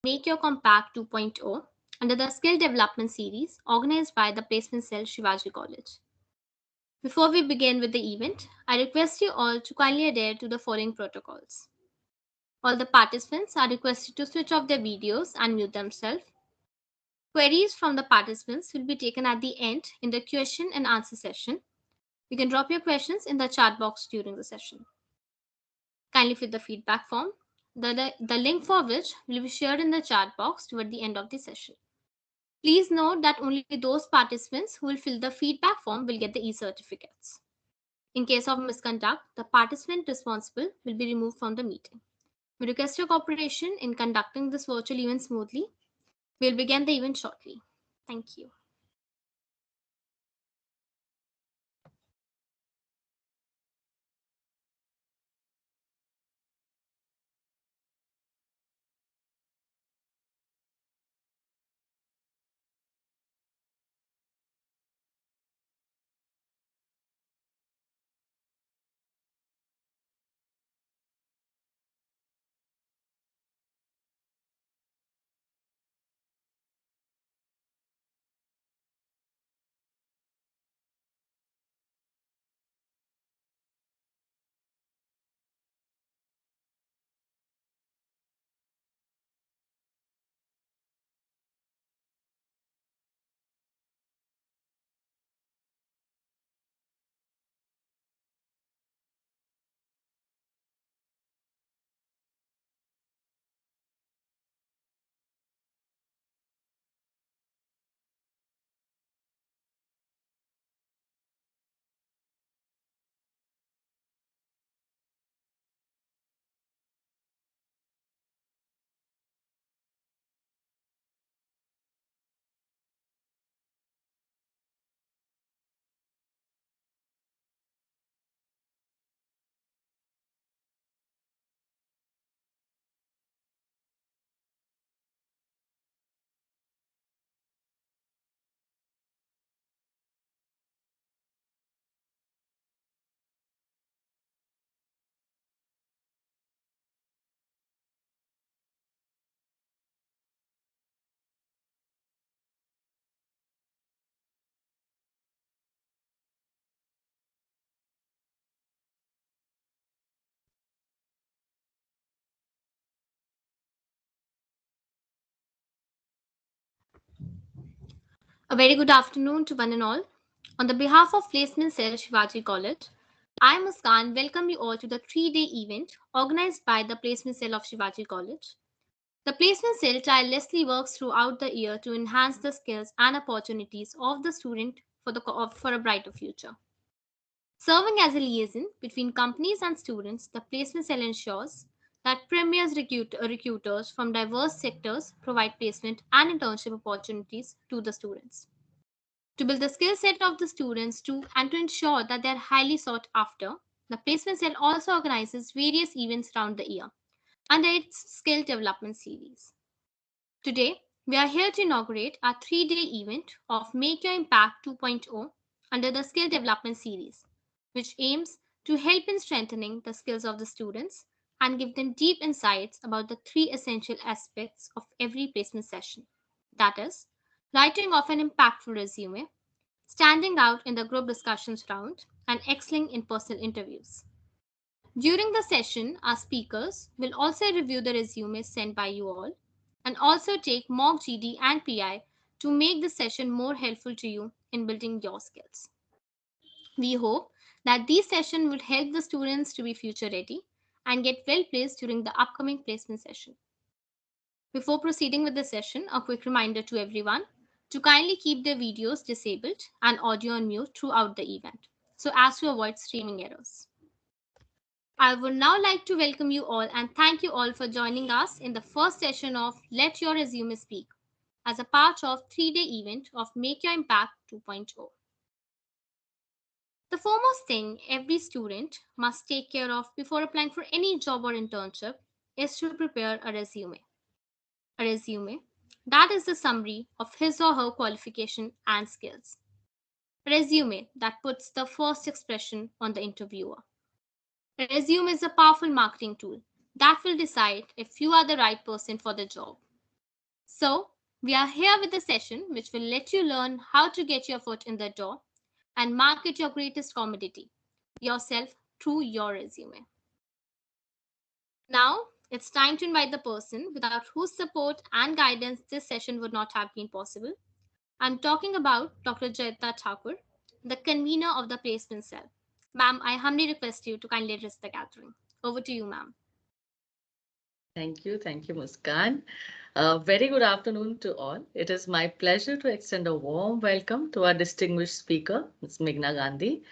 Make Your Compact 2.0 under the Skill Development Series organized by the Placement Cell Shivaji College. Before we begin with the event, I request you all to kindly adhere to the following protocols. All the participants are requested to switch off their videos and mute themselves. Queries from the participants will be taken at the end in the question and answer session. You can drop your questions in the chat box during the session. Kindly fill the feedback form, the link for which will be shared in the chat box toward the end of the session. Please note that only those participants who will fill the feedback form will get the e-certificates. In case of misconduct, the participant responsible will be removed from the meeting. We request your cooperation in conducting this virtual event smoothly. We'll begin the event shortly. Thank you. A very good afternoon to one and all. On the behalf of Placement Cell Shivaji College, I, Muskan, welcome you all to the 3-day event organized by the Placement Cell of Shivaji College. The Placement Cell tirelessly works throughout the year to enhance the skills and opportunities of the student for a brighter future. Serving as a liaison between companies and students, the Placement Cell ensures that premier recruiters from diverse sectors provide placement and internship opportunities to the students. To build the skill set of the students and to ensure that they are highly sought after, the Placement Cell also organizes various events around the year under its skill development series. Today, we are here to inaugurate our 3-day event of Make Your Impact 2.0 under the skill development series, which aims to help in strengthening the skills of the students and give them deep insights about the 3 essential aspects of every placement session. That is, writing of an impactful resume, standing out in the group discussions round, and excelling in personal interviews. During the session, our speakers will also review the resumes sent by you all and also take mock GD and PI to make the session more helpful to you in building your skills. We hope that these sessions will help the students to be future ready and get well placed during the upcoming placement session. Before proceeding with the session, a quick reminder to everyone to kindly keep their videos disabled and audio on mute throughout the event, so as to avoid streaming errors. I would now like to welcome you all and thank you all for joining us in the first session of Let Your Resume Speak as a part of 3-day event of Make Your Impact 2.0. The foremost thing every student must take care of before applying for any job or internship is to prepare a resume. A resume that is the summary of his or her qualification and skills. A resume that puts the first expression on the interviewer. A resume is a powerful marketing tool that will decide if you are the right person for the job. So, we are here with a session which will let you learn how to get your foot in the door and market your greatest commodity, yourself, through your resume. Now, it's time to invite the person without whose support and guidance this session would not have been possible. I'm talking about Dr. Jayata Thakur, the convener of the placement cell. Ma'am, I humbly request you to kindly address the gathering. Over to you, ma'am. Thank you, Muskan. Very good afternoon to all. It is my pleasure to extend a warm welcome to our distinguished speaker, Ms. Meghna Gandhi,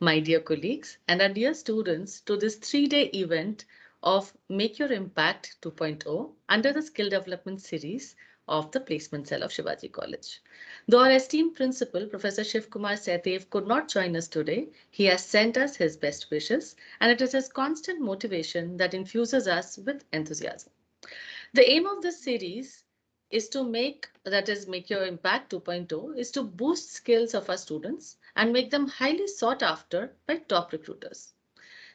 my dear colleagues, and our dear students to this three-day event of Make Your Impact 2.0 under the Skill Development Series of the Placement Cell of Shivaji College. Though our esteemed principal, Professor Shiv Kumar Saitev, could not join us today, he has sent us his best wishes, and it is his constant motivation that infuses us with enthusiasm. The aim of this series is to make your impact 2.0 is to boost skills of our students and make them highly sought after by top recruiters.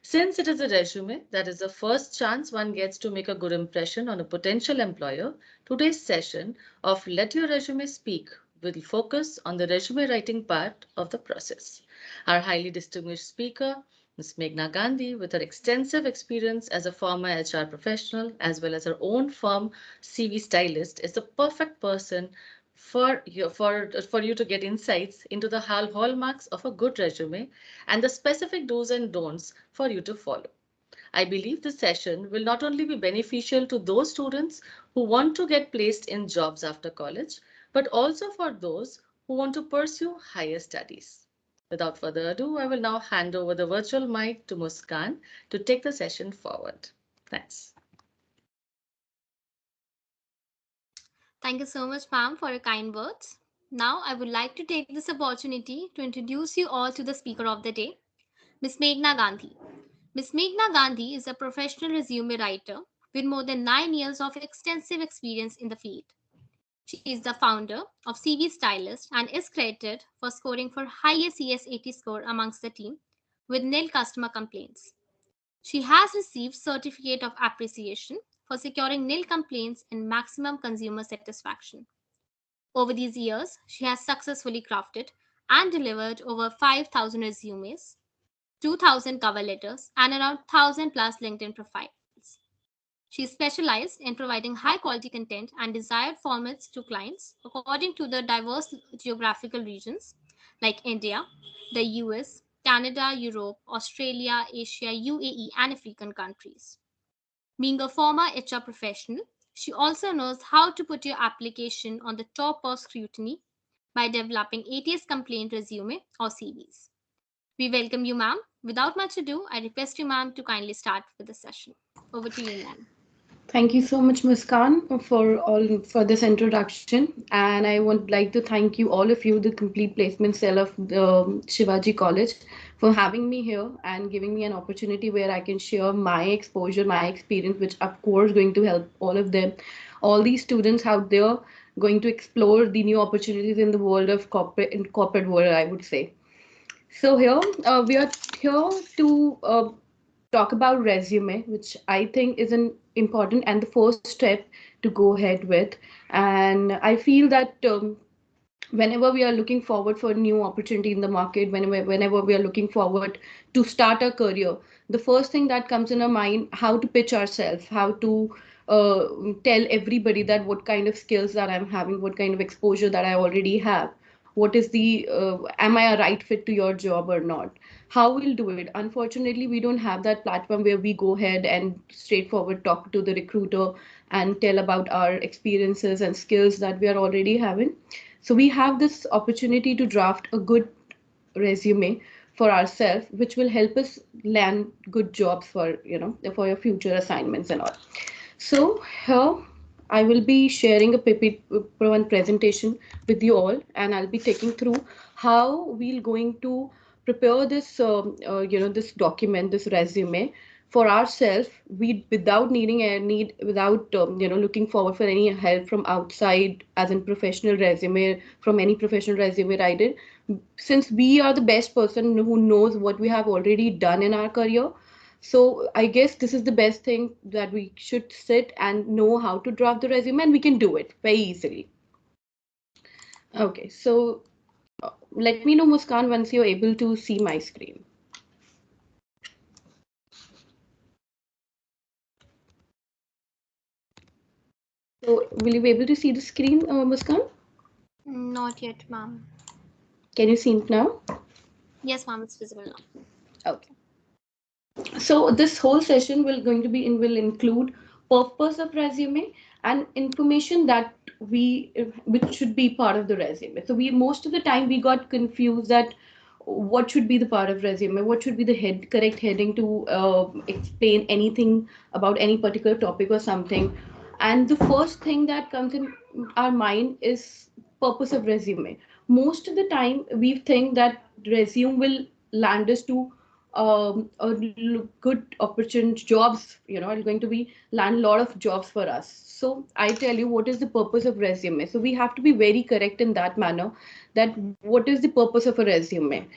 Since it is a resume, that is the first chance one gets to make a good impression on a potential employer, today's session of Let Your Resume Speak will focus on the resume writing part of the process. Our highly distinguished speaker, Ms. Meghna Gandhi, with her extensive experience as a former HR professional as well as her own firm, CV Stylist, is the perfect person for you to get insights into the hallmarks of a good resume and the specific do's and don'ts for you to follow. I believe this session will not only be beneficial to those students who want to get placed in jobs after college, but also for those who want to pursue higher studies. Without further ado, I will now hand over the virtual mic to Muskan to take the session forward. Thanks. Thank you so much, ma'am, for your kind words. Now, I would like to take this opportunity to introduce you all to the speaker of the day, Ms. Meghna Gandhi. Ms. Meghna Gandhi is a professional resume writer with more than 9 years of extensive experience in the field. She is the founder of CV Stylist and is credited for scoring for highest CS80 score amongst the team with nil customer complaints. She has received certificate of appreciation for securing nil complaints and maximum consumer satisfaction. Over these years, she has successfully crafted and delivered over 5,000 resumes, 2,000 cover letters, and around 1,000 plus LinkedIn profiles. She is specialized in providing high quality content and desired formats to clients according to the diverse geographical regions like India, the US, Canada, Europe, Australia, Asia, UAE, and African countries. Being a former HR professional, she also knows how to put your application on the top of scrutiny by developing ATS complaint resume or CVs. We welcome you, ma'am. Without much ado, I request you, ma'am, to kindly start with the session. Over to you, ma'am. Thank you so much, Muskan, for this introduction. And I would like to thank you, all of you, the complete placement cell of the Shivaji College, for having me here and giving me an opportunity where I can share my exposure, my experience, which of course going to help all of them, all these students out there going to explore the new opportunities in the world of corporate world, I would say. So here we are here to talk about resume, which I think is an important and the first step to go ahead with. And I feel that whenever we are looking forward for a new opportunity in the market, whenever we are looking forward to start a career, the first thing that comes in our mind, how to pitch ourselves, how to tell everybody that what kind of skills that I'm having, what kind of exposure that I already have, what is the am I a right fit to your job or not, how we'll do it. Unfortunately, we don't have that platform where we go ahead and straightforward talk to the recruiter and tell about our experiences and skills that we are already having. So we have this opportunity to draft a good resume for ourselves, which will help us land good jobs for for your future assignments and all. So here I will be sharing a PPT presentation with you all, and I'll be taking through how we're going to prepare this, this document, this resume for ourselves. We without needing a need, without looking forward for any help from outside, as in professional resume from any professional resume writer. Since we are the best person who knows what we have already done in our career, So I guess this is the best thing, that we should sit and know how to draft the resume, and we can do it very easily. Okay, so let me know, Muskan, once you're able to see my screen. So will you be able to see the screen, Muskan? Not yet, ma'am. Can you see it now? Yes, ma'am, it's visible now. Okay. So this whole session will include purpose of resume and information that we which should be part of the resume. So we, most of the time, we got confused that what should be the part of resume, what should be the correct heading to explain anything about any particular topic or something. And the first thing that comes in our mind is purpose of resume. Most of the time we think that resume will land us to good opportunity jobs, are going to be land lot of jobs for us. So I tell you what is the purpose of resume. So we have to be very correct in that manner, that what is the purpose of a resume.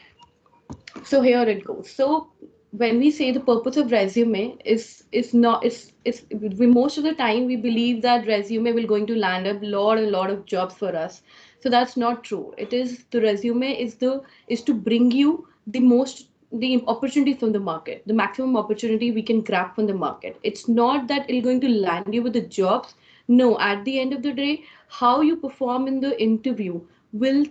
So here it goes. So when we say the purpose of resume is not is we, most of the time we believe that resume will going to land a lot of jobs for us. So that's not true. It is, the resume is to bring you the opportunity from the market, the maximum opportunity we can grab from the market. It's not that it's going to land you with the jobs. No, at the end of the day, how you perform in the interview will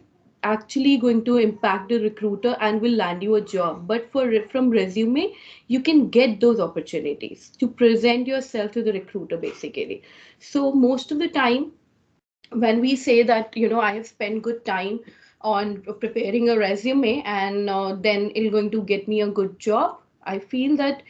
actually going to impact the recruiter and will land you a job. But from resume, you can get those opportunities to present yourself to the recruiter basically. So most of the time when we say that, I have spent good time on preparing a resume, and then it's going to get me a good job, I feel that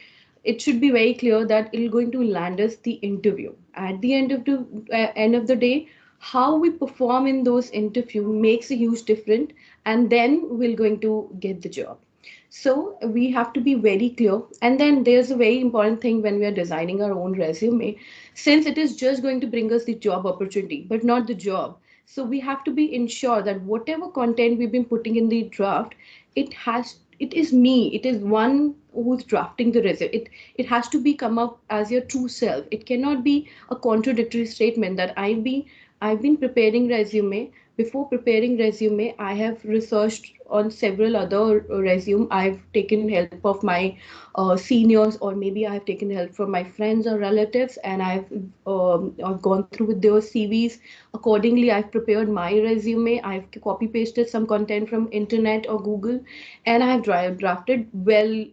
it should be very clear that it's going to land us the interview. At the end of the day, how we perform in those interview makes a huge difference, and then we're going to get the job. So we have to be very clear. And then there's a very important thing when we are designing our own resume, since it is just going to bring us the job opportunity, but not the job. So we have to be ensure that whatever content we've been putting in the draft, it is me, it is one who's drafting the resume. It has to be come up as your true self. It cannot be a contradictory statement that I've been preparing resume. Before preparing resume, I have researched on several other resume. I've taken help of my seniors, or maybe I have taken help from my friends or relatives, and I've gone through with their CVs. Accordingly, I've prepared my resume. I've copy pasted some content from internet or Google, and I have drafted well,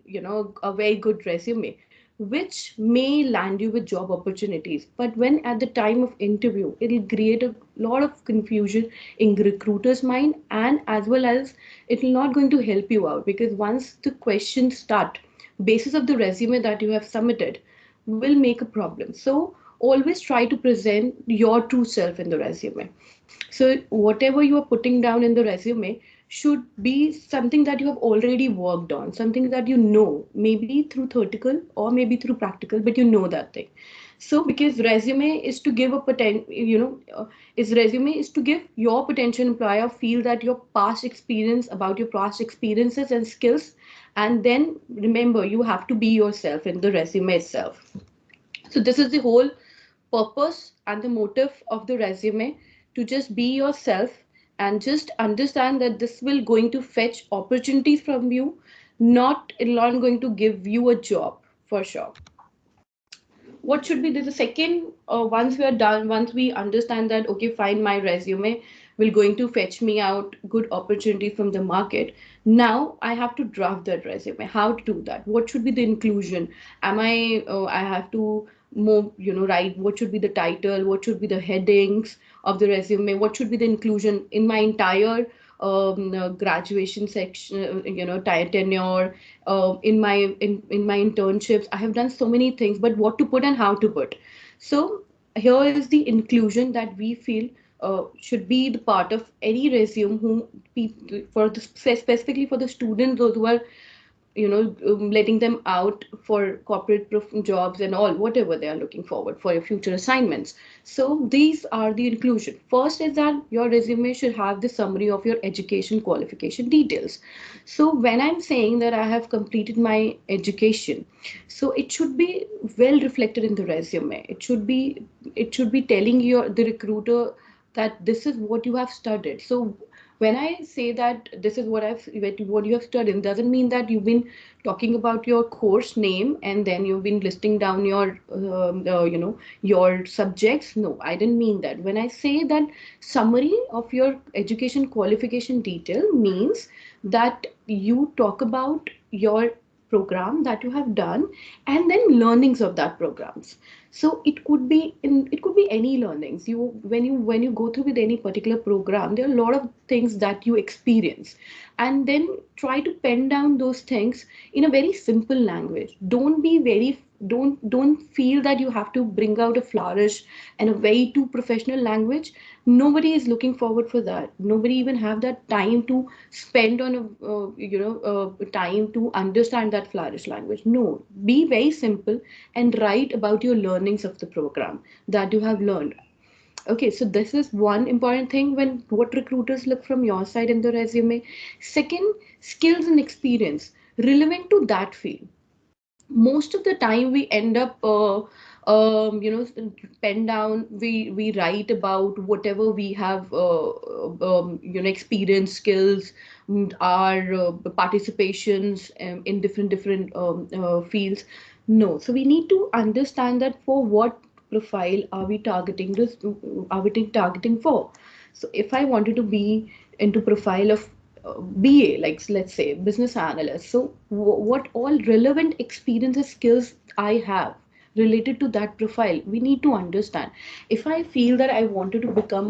a very good resume, which may land you with job opportunities. But when at the time of interview, it'll create a lot of confusion in recruiter's mind, and as well as it will not going to help you out, because once the questions start, basis of the resume that you have submitted will make a problem. So always try to present your true self in the resume. So whatever you are putting down in the resume should be something that you have already worked on, something that you know, maybe through theoretical or maybe through practical, but you know that thing. So because resume is to give a potential, is resume is to give your potential employer feel that your past experience, about your past experiences and skills. And then remember, you have to be yourself in the resume itself. So this is the whole purpose and the motive of the resume, to just be yourself and just understand that this will going to fetch opportunities from you, not going to give you a job for sure. What should be the second, once we are done, once we understand that, okay, fine, my resume will going to fetch me out good opportunity from the market. Now I have to draft that resume. How to do that? What should be the inclusion? I have to more, write what should be the title, what should be the headings of the resume, what should be the inclusion in my entire graduation section, tenure, in my internships. I have done so many things, but what to put and how to put. So here is the inclusion that we feel should be the part of any resume, whom specifically for the students, those who are letting them out for corporate jobs and all, whatever they are looking forward for your future assignments. So these are the inclusion. First is that your resume should have the summary of your education qualification details. So when I'm saying that I have completed my education, so it should be well reflected in the resume. It should be telling your the recruiter that this is what you have studied. So when I say that this is what you have studied, doesn't mean that you've been talking about your course name and then you've been listing down your your subjects. No, I didn't mean that. When I say that summary of your education qualification detail means that you talk about your program that you have done and then learnings of that programs. So it could be any learnings. You when you go through with any particular program, there are a lot of things that you experience, and then try to pen down those things in a very simple language. Don't feel that you have to bring out a flourish and a way too professional language. Nobody is looking forward for that. Nobody even have that time to spend on a time to understand that flourish language. No, be very simple and write about your learnings of the program that you have learned. Okay, so this is one important thing when what recruiters look from your side in the resume. Second, skills and experience relevant to that field. Most of the time we end up pen down, we write about whatever we have experience, skills, our participations in different fields. No, so we need to understand that for what profile are we targeting this, are we targeting for. So if I wanted to be into profile of BA, like let's say business analyst. So what all relevant experiences, skills I have related to that profile, we need to understand. If I feel that I wanted to become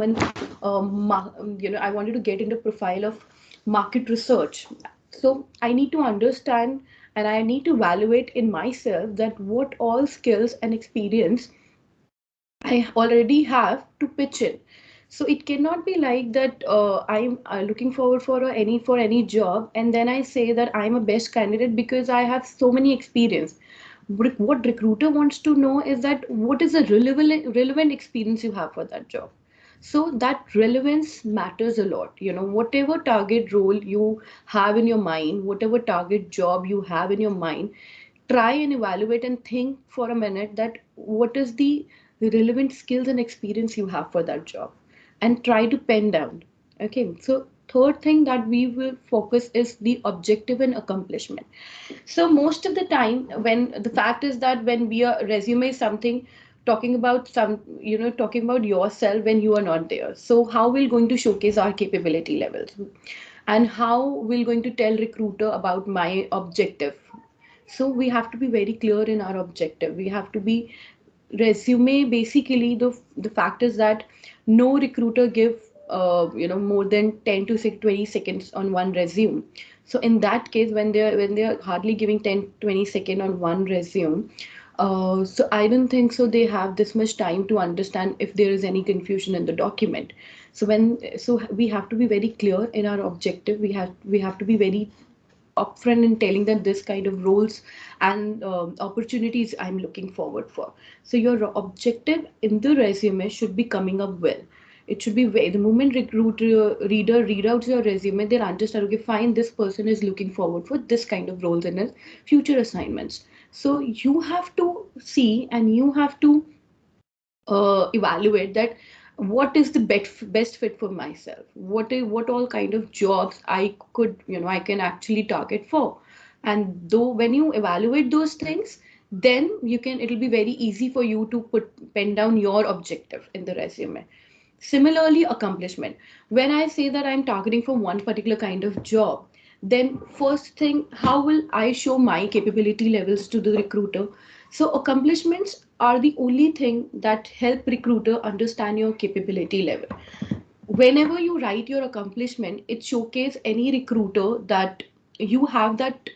I wanted to get into profile of market research, so I need to understand and I need to evaluate in myself that what all skills and experience I already have to pitch in. So it cannot be like that I'm looking forward for any job and then I say that I'm a best candidate because I have so many experience. What recruiter wants to know is that what is the relevant experience you have for that job. So that relevance matters a lot. Whatever target role you have in your mind, whatever target job you have in your mind, try and evaluate and think for a minute that what is the relevant skills and experience you have for that job, and try to pen down. Okay, so third thing that we will focus is the objective and accomplishment. So most of the time, when the fact is that when we are resume something, talking about yourself when you are not there, so how we're going to showcase our capability levels, and how we're going to tell recruiter about my objective. So we have to be very clear in our objective. We have to be resume. Basically, the fact is that no recruiter give more than 10 to 20 seconds on one resume. So in that case, when they're hardly giving 10-20 seconds on one resume, so I don't think so they have this much time to understand if there is any confusion in the document. So we have to be very clear in our objective. We have to be very upfront in telling that this kind of roles and opportunities I'm looking forward for. So your objective in the resume should be coming up well. It should be the moment reader read out your resume, they'll understand, okay, fine, this person is looking forward for this kind of roles in his future assignments. So you have to see and you have to evaluate that what is the best fit for myself, what all kind of jobs I can actually target for. And though when you evaluate those things, then it'll be very easy for you to pen down your objective in the resume. Similarly, accomplishment. When I say that I'm targeting for one particular kind of job, then first thing, how will I show my capability levels to the recruiter? So accomplishments are the only thing that help recruiter understand your capability level. Whenever you write your accomplishment, it showcase any recruiter that you have that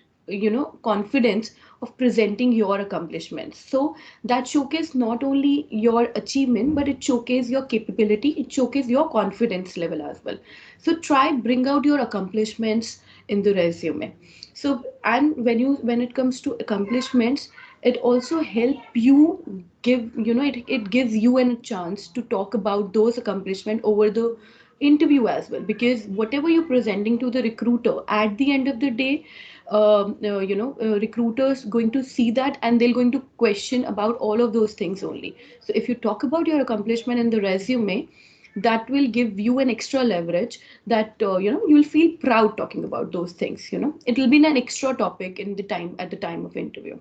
confidence of presenting your accomplishments. So that showcase not only your achievement, but it showcase your capability, it showcase your confidence level as well. So try bring out your accomplishments in the resume. So, and when it comes to accomplishments, it also help you give, it gives you a chance to talk about those accomplishments over the interview as well, because whatever you're presenting to the recruiter at the end of the day, recruiters going to see that and they're going to question about all of those things only. So if you talk about your accomplishment in the resume, that will give you an extra leverage, that you'll feel proud talking about those things. It will be an extra topic in the time at the time of interview.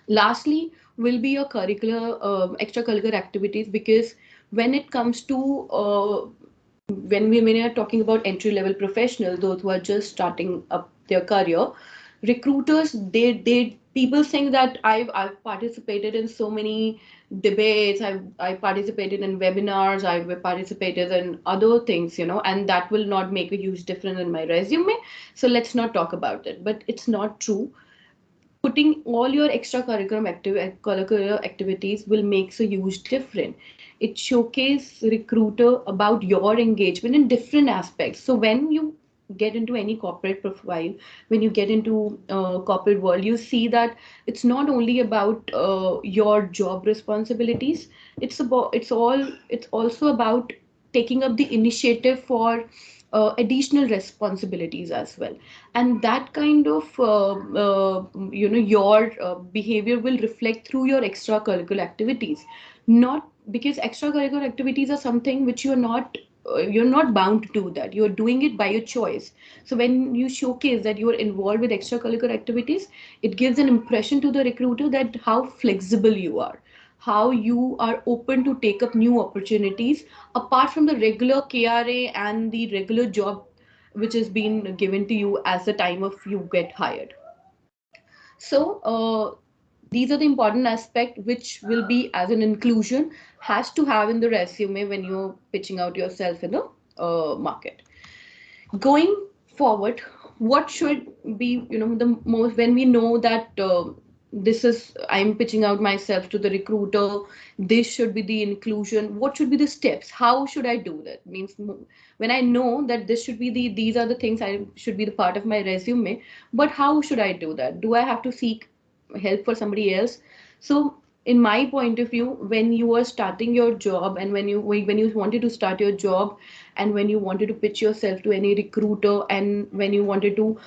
Lastly will be your curricular extracurricular activities, because when it comes to when we are talking about entry level professionals, those who are just starting up their career, recruiters, they people think that I've participated in so many debates, I participated in webinars, I've participated in other things, and that will not make a huge difference in my resume, so let's not talk about it. But it's not true. Putting all your curricular activities will make a huge difference. It showcases recruiter about your engagement in different aspects. So when you get into any corporate profile, when you get into corporate world, you see that it's not only about your job responsibilities. It's also about taking up the initiative for additional responsibilities as well. And that kind of your behavior will reflect through your extracurricular activities. Not because extracurricular activities are something which you're not bound to do, that you're doing it by your choice. So when you showcase that you are involved with extracurricular activities, it gives an impression to the recruiter that how flexible you are, how you are open to take up new opportunities apart from the regular KRA and the regular job which has been given to you as the time of you get hired. So these are the important aspect which will be as an inclusion has to have in the resume when you're pitching out yourself in the market. Going forward, what should be, the most, when we know that this is, I'm pitching out myself to the recruiter, this should be the inclusion, what should be the steps, how should I do that? Means when I know that this should be these are the things I should be the part of my resume, but how should I do that? Do I have to seek help for somebody else? So in my point of view, when you are starting your job, and when you wanted to start your job, and when you wanted to pitch yourself to any recruiter, and when you wanted to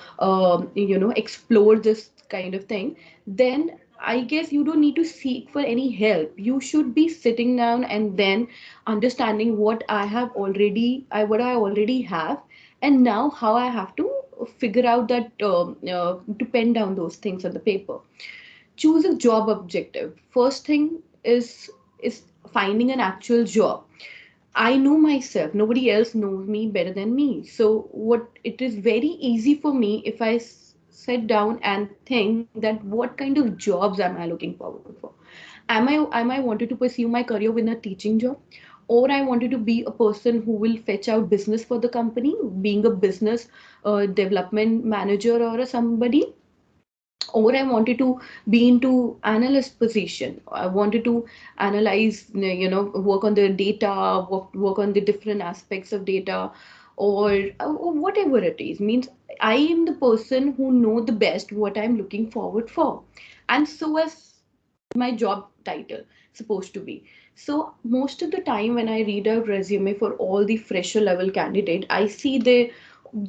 explore this kind of thing, then I guess you don't need to seek for any help. You should be sitting down and then understanding what I already have, and now how I have to figure out that to pen down those things on the paper. Choose a job objective. First thing is finding an actual job. I know myself, nobody else knows me better than me. So what, it is very easy for me if I sit down and think that what kind of jobs am I looking forward for. Am I wanted to pursue my career with a teaching job, or I wanted to be a person who will fetch out business for the company, being a business development manager or somebody, or I wanted to be into analyst position. I wanted to analyze, work on the data, work on the different aspects of data, or whatever it is. Means I am the person who know the best what I'm looking forward for, and so as my job title supposed to be. So most of the time when I read out resume for all the fresher level candidate, I see the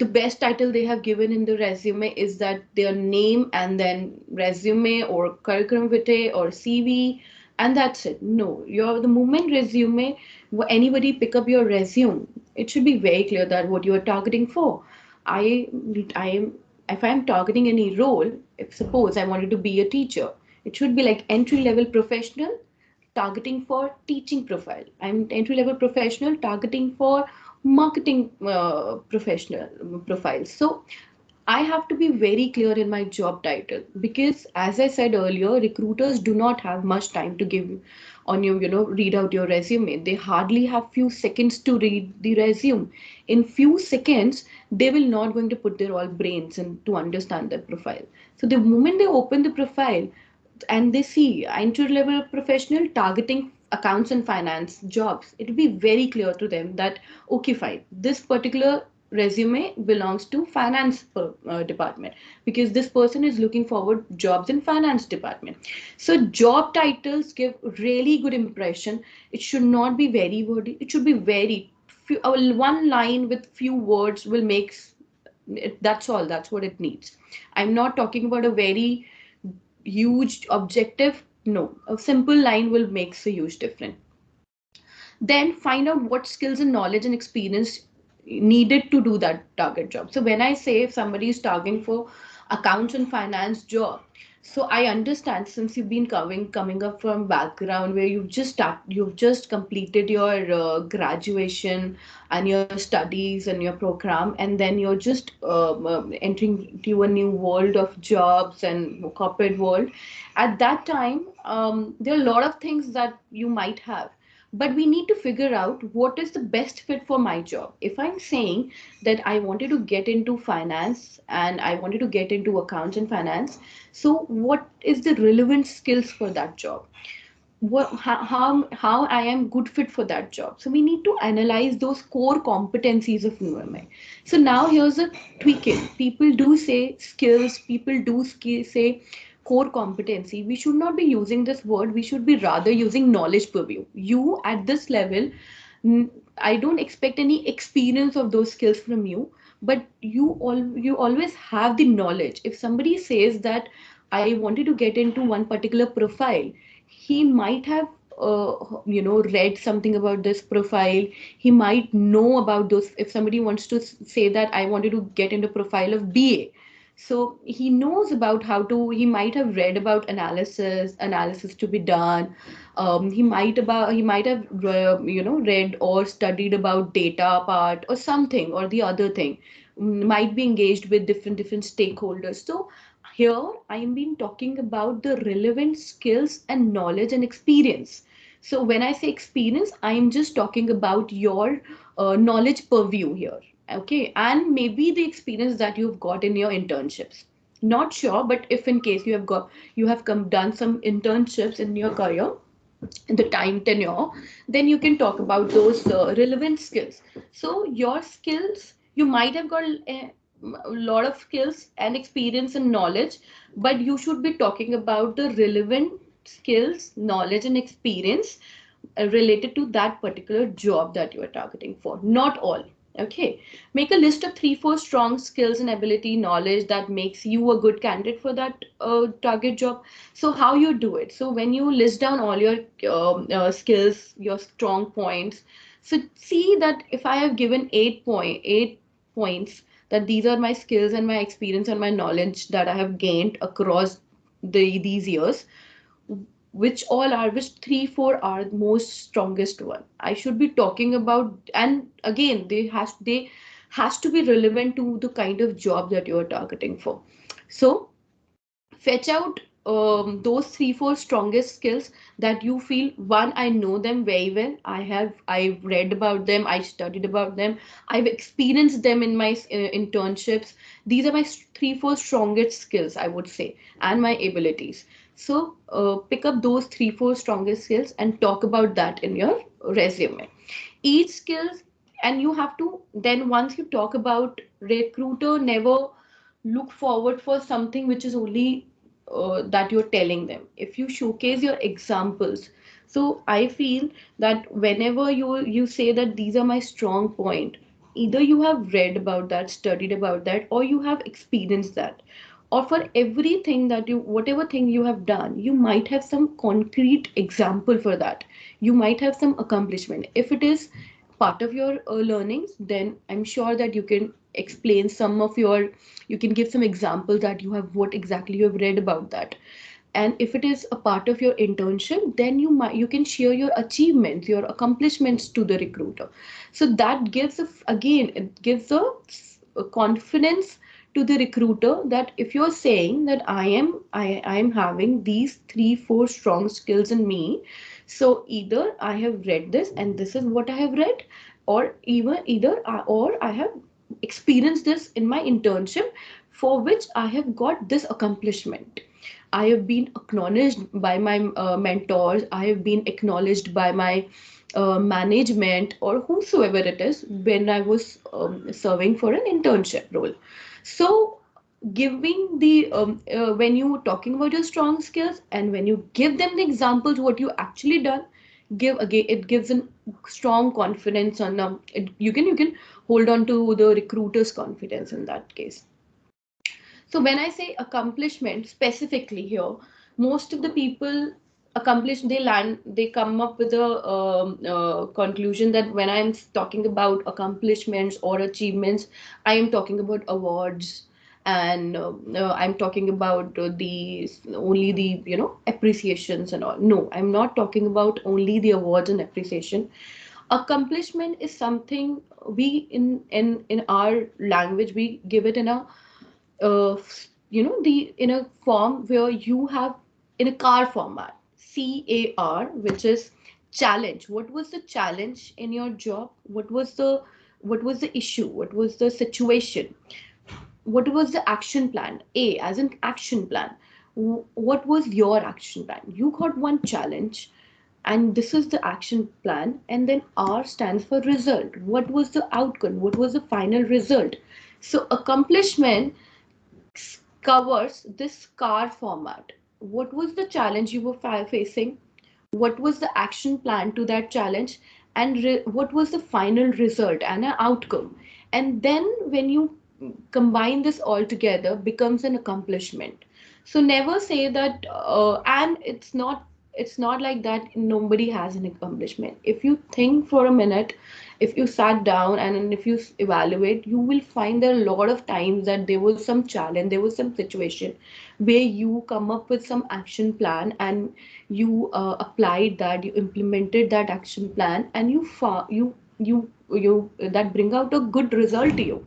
best title they have given in the resume is that their name and then resume or curriculum vitae or CV, and that's it. No, your the moment resume, anybody pick up your resume, it should be very clear that what you are targeting for. I am, if I'm targeting any role, if suppose I wanted to be a teacher, it should be like entry level professional targeting for teaching profile. I'm entry level professional targeting for marketing professional profile. So I have to be very clear in my job title, because as I said earlier, recruiters do not have much time to give on you, read out your resume. They hardly have few seconds to read the resume. In few seconds, they will not going to put their all brains in to understand the profile. So the moment they open the profile and they see entry level professional targeting accounts and finance jobs, it will be very clear to them that okay, fine, this particular resume belongs to finance department, because this person is looking forward jobs in finance department. So job titles give really good impression. It should not be very wordy. It should be very few, one line with few words will make that's all. That's what it needs. I'm not talking about a very huge objective. No, a simple line will make a huge difference. Then find out what skills and knowledge and experience needed to do that target job. So when I say if somebody is targeting for accounts and finance job, so I understand, since you've been coming up from background where you've just completed your graduation and your studies and your program, and then you're just entering to a new world of jobs and corporate world. At that time, there are a lot of things that you might have, but we need to figure out what is the best fit for my job. If I'm saying that I wanted to get into finance and I wanted to get into accounts and finance, so what is the relevant skills for that job? How I am good fit for that job. So we need to analyze those core competencies of UMI. So now here's a tweaking. People do say skills, people do say core competency. We should not be using this word. We should be rather using knowledge purview. You at this level, I don't expect any experience of those skills from you, but you always have the knowledge. If somebody says that I wanted to get into one particular profile, he might have read something about this profile. He might know about those. If somebody wants to say that I wanted to get into profile of BA, so he knows about how to. He might have read about analysis to be done. He might have read or studied about data part or something or the other thing. Might be engaged with different stakeholders. So here I am been talking about the relevant skills and knowledge and experience. So when I say experience, I am just talking about your knowledge purview here. Okay, and maybe the experience that you've got in your internships. Not sure, but if in case you have come done some internships in your career, the time tenure, then you can talk about those relevant skills. So your skills, you might have got a lot of skills and experience and knowledge, but you should be talking about the relevant skills, knowledge and experience related to that particular job that you are targeting for, not all. Okay, make a list of 3 4 strong skills and ability knowledge that makes you a good candidate for that target job. So how you do it? So when you list down all your skills, your strong points, so see that if I have given 8 points, that these are my skills and my experience and my knowledge that I have gained across these years, which 3 4 are the most strongest one I should be talking about. And again, they has to be relevant to the kind of job that you are targeting for. So fetch out those 3 4 strongest skills that you feel, one, I know them very well. I've read about them, I studied about them, I've experienced them in my internships. These are my 3 4 strongest skills, I would say, and my abilities. So pick up those 3 4 strongest skills and talk about that in your resume. Each skills, and you have to, then once you talk about, recruiter never look forward for something which is only that you're telling them. If you showcase your examples, so I feel that whenever you say that these are my strong point, either you have read about that, studied about that, or you have experienced that, or for everything that you, whatever thing you have done, you might have some concrete example for that. You might have some accomplishment. If it is part of your learnings, then I'm sure that you can explain some of your, you can give some examples that you have, what exactly you have read about that. And if it is a part of your internship, then you can share your achievements, your accomplishments to the recruiter. So that gives again, it gives a confidence to the recruiter that if you're saying that I am having these 3 4 strong skills in me, so either I have read this and this is what I have read, or or I have experienced this in my internship, for which I have got this accomplishment. I have been acknowledged by my mentors, I have been acknowledged by my management or whosoever it is when I was serving for an internship role. So giving the when you talking about your strong skills and when you give them the examples what you actually done, give again, it gives a strong confidence on you can hold on to the recruiter's confidence in that case. So when I say accomplishment specifically here, most of the people accomplish, they come up with a conclusion that when I'm talking about accomplishments or achievements, I am talking about awards, and I'm talking about the only the appreciations and all. No, I'm not talking about only the awards and appreciation. Accomplishment is something we in our language we give it in a uh, the in a form where you have in a car format, CAR, which is challenge. What was the challenge in your job? What was the issue? What was the situation? What was the action plan? A as an action plan. What was your action plan? You got one challenge, and this is the action plan, and then R stands for result. What was the outcome? What was the final result? So accomplishment covers this car format. What was the challenge you were facing? What was the action plan to that challenge? And what was the final result and an outcome? And then when you combine this all together, becomes an accomplishment. So never say that, and it's not like that nobody has an accomplishment. If you think for a minute, if you sat down and if you evaluate, you will find there are a lot of times that there was some challenge, there was some situation where you come up with some action plan, and you applied that, you implemented that action plan, and you that bring out a good result to you.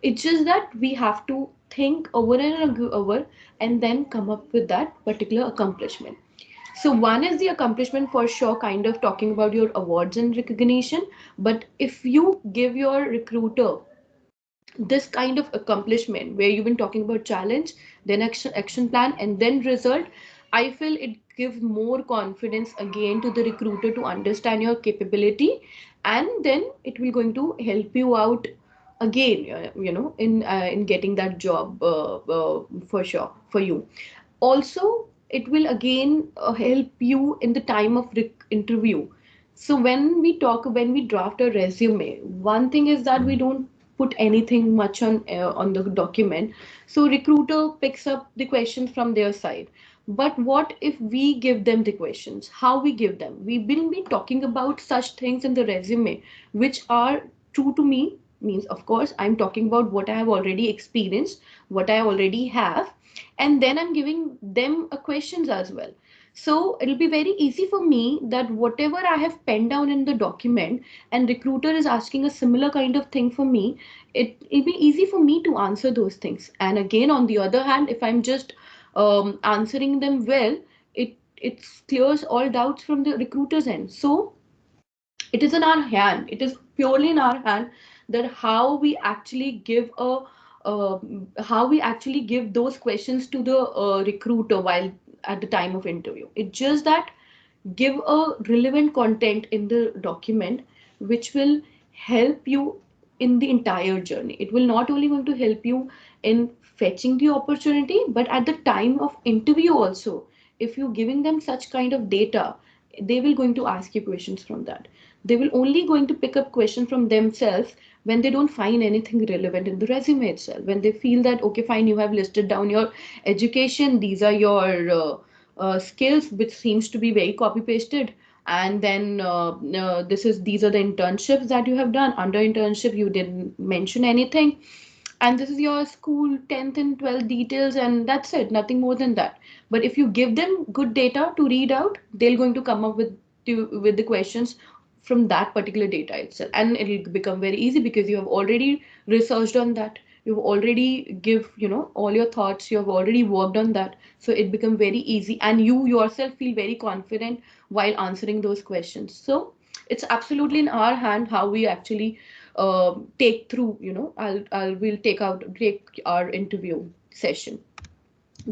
It's just that we have to think over and over and then come up with that particular accomplishment. So one is the accomplishment for sure, kind of talking about your awards and recognition. But if you give your recruiter this kind of accomplishment where you've been talking about challenge, then action plan, and then result, I feel it gives more confidence again to the recruiter to understand your capability, and then it will going to help you out again, in getting that job, for sure for you. Also, it will again help you in the time of interview. So when we draft a resume, one thing is that we don't put anything much on the document. So recruiter picks up the questions from their side. But what if we give them the questions? How we give them? We will be talking about such things in the resume which are true to me. Means of course I'm talking about what I have already experienced, what I already have, and then I'm giving them a questions as well. So it'll be very easy for me that whatever I have penned down in the document and recruiter is asking a similar kind of thing for me, it'll be easy for me to answer those things. And again, on the other hand, if I'm just answering them well, it clears all doubts from the recruiter's end. So it is in our hand, it is purely in our hand, that uh, how we actually give those questions to the recruiter while at the time of interview. It's just that give a relevant content in the document which will help you in the entire journey. It will not only going to help you in fetching the opportunity, but at the time of interview also, if you're giving them such kind of data, they will going to ask you questions from that. They will only going to pick up questions from themselves when they don't find anything relevant in the resume itself. When they feel that okay, fine, you have listed down your education, these are your skills, which seems to be very copy pasted, and then these are the internships that you have done. Under internship, you didn't mention anything, and this is your school 10th and 12th details, and that's it, nothing more than that. But if you give them good data to read out, they're going to come up with the questions from that particular data itself, and it'll become very easy because you have already researched on that, you've already give all your thoughts, you have already worked on that. So it become very easy, and you yourself feel very confident while answering those questions. So it's absolutely in our hand how we actually take through, we'll take our interview session.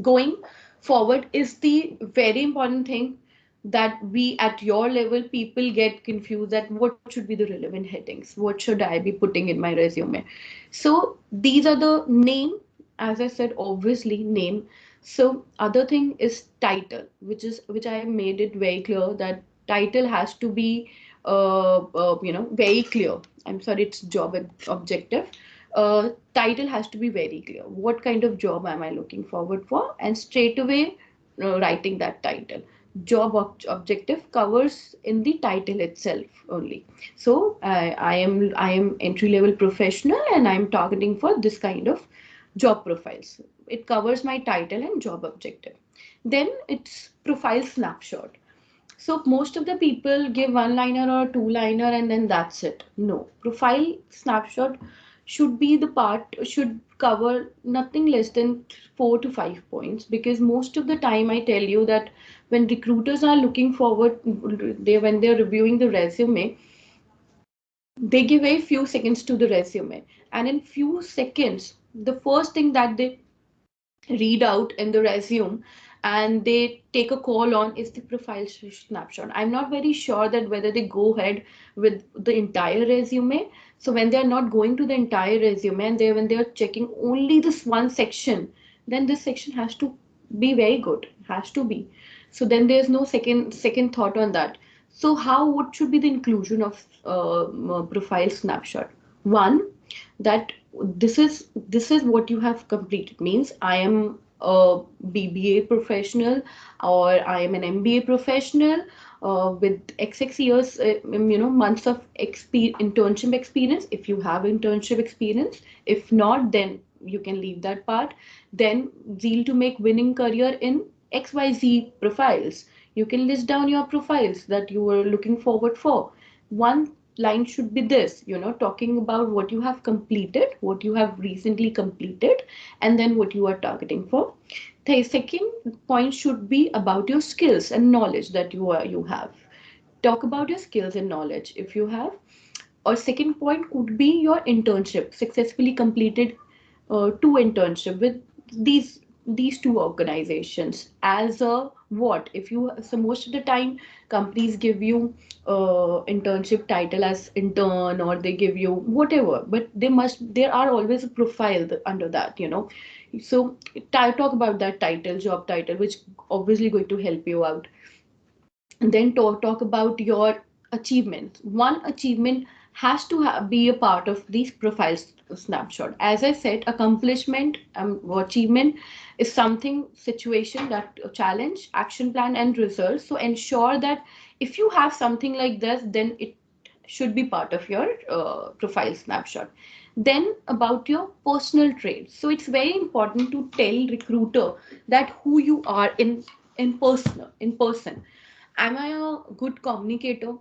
Going forward is the very important thing, that we at your level people get confused that what should be the relevant headings, what should I be putting in my resume. So these are the name, as I said, obviously name. So other thing is title, which I made it very clear that title has to be very clear. I'm sorry, it's job objective. Title has to be very clear. What kind of job am I looking forward for? And straight away writing that title. Job objective covers in the title itself only. So I am entry level professional and I'm targeting for this kind of job profiles. It covers my title and job objective. Then it's profile snapshot. So most of the people give one liner or two liner and then that's it. No, profile snapshot should be the part, should cover nothing less than 4 to 5 points, because most of the time I tell you that when recruiters are looking forward, when they're reviewing the resume, they give a few seconds to the resume, and in few seconds the first thing that they read out in the resume and they take a call on is the profile snapshot. I'm not very sure that whether they go ahead with the entire resume. So when they are not going to the entire resume and they when they are checking only this one section, then this section has to be very good, has to be. So then there's no second thought on that. So how, what should be the inclusion of profile snapshot? One, that this is what you have completed, means I am a BBA professional or I am an MBA professional with XX years, months of internship experience. If you have internship experience, if not, then you can leave that part. Then zeal to make winning career in XYZ profiles. You can list down your profiles that you were looking forward for. One line should be this, talking about what you have completed, what you have recently completed, and then what you are targeting for. The second point should be about your skills and knowledge that you have. Talk about your skills and knowledge if you have. Or second point could be your internship, successfully completed two internship with these two organizations as a what if you, so most of the time companies give you internship title as intern or they give you whatever, but there are always a profile under that. So talk about that title, job title, which obviously going to help you out. And then talk about your achievements. One achievement has to be a part of these profiles snapshot. As I said, accomplishment or achievement is something, situation, that challenge, action plan, and results. So ensure that if you have something like this, then it should be part of your profile snapshot. Then about your personal traits. So it's very important to tell recruiter that who you are in person. Am I a good communicator?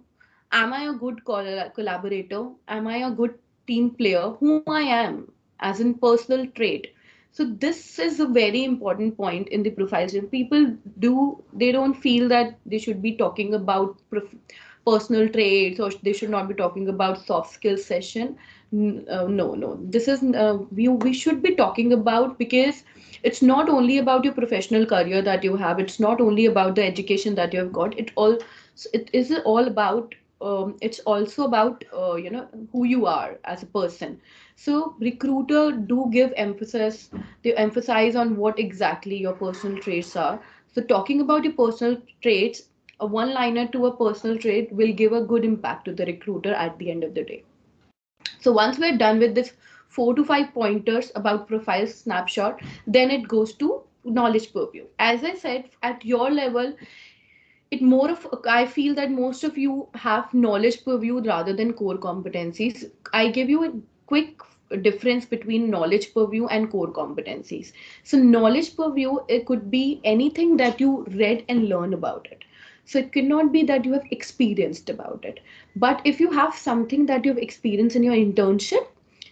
Am I a good collaborator? Am I a good team player? Who I am as in personal trait. So this is a very important point in the profiles. If people they don't feel that they should be talking about personal traits or they should not be talking about soft skills session. No, no. This is we should be talking about, because it's not only about your professional career that you have, it's not only about the education that you have got, it is all about it's also about who you are as a person. So recruiter do give emphasis, they emphasize on what exactly your personal traits are. So talking about your personal traits, a one liner to a personal trait will give a good impact to the recruiter at the end of the day. So once we're done with this 4 to 5 pointers about profile snapshot, then it goes to knowledge purview. As I said, at your level, it more of, I feel that most of you have knowledge purview rather than core competencies. I give you a quick difference between knowledge purview and core competencies. So knowledge purview, it could be anything that you read and learn about it. So it cannot be that you have experienced about it. But if you have something that you've experienced in your internship,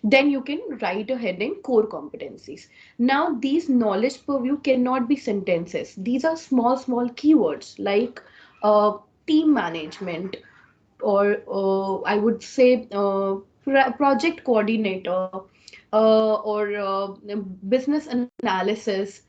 then you can write a heading core competencies. Now these knowledge purview cannot be sentences. These are small keywords like team management, or I would say project coordinator, or business analysis,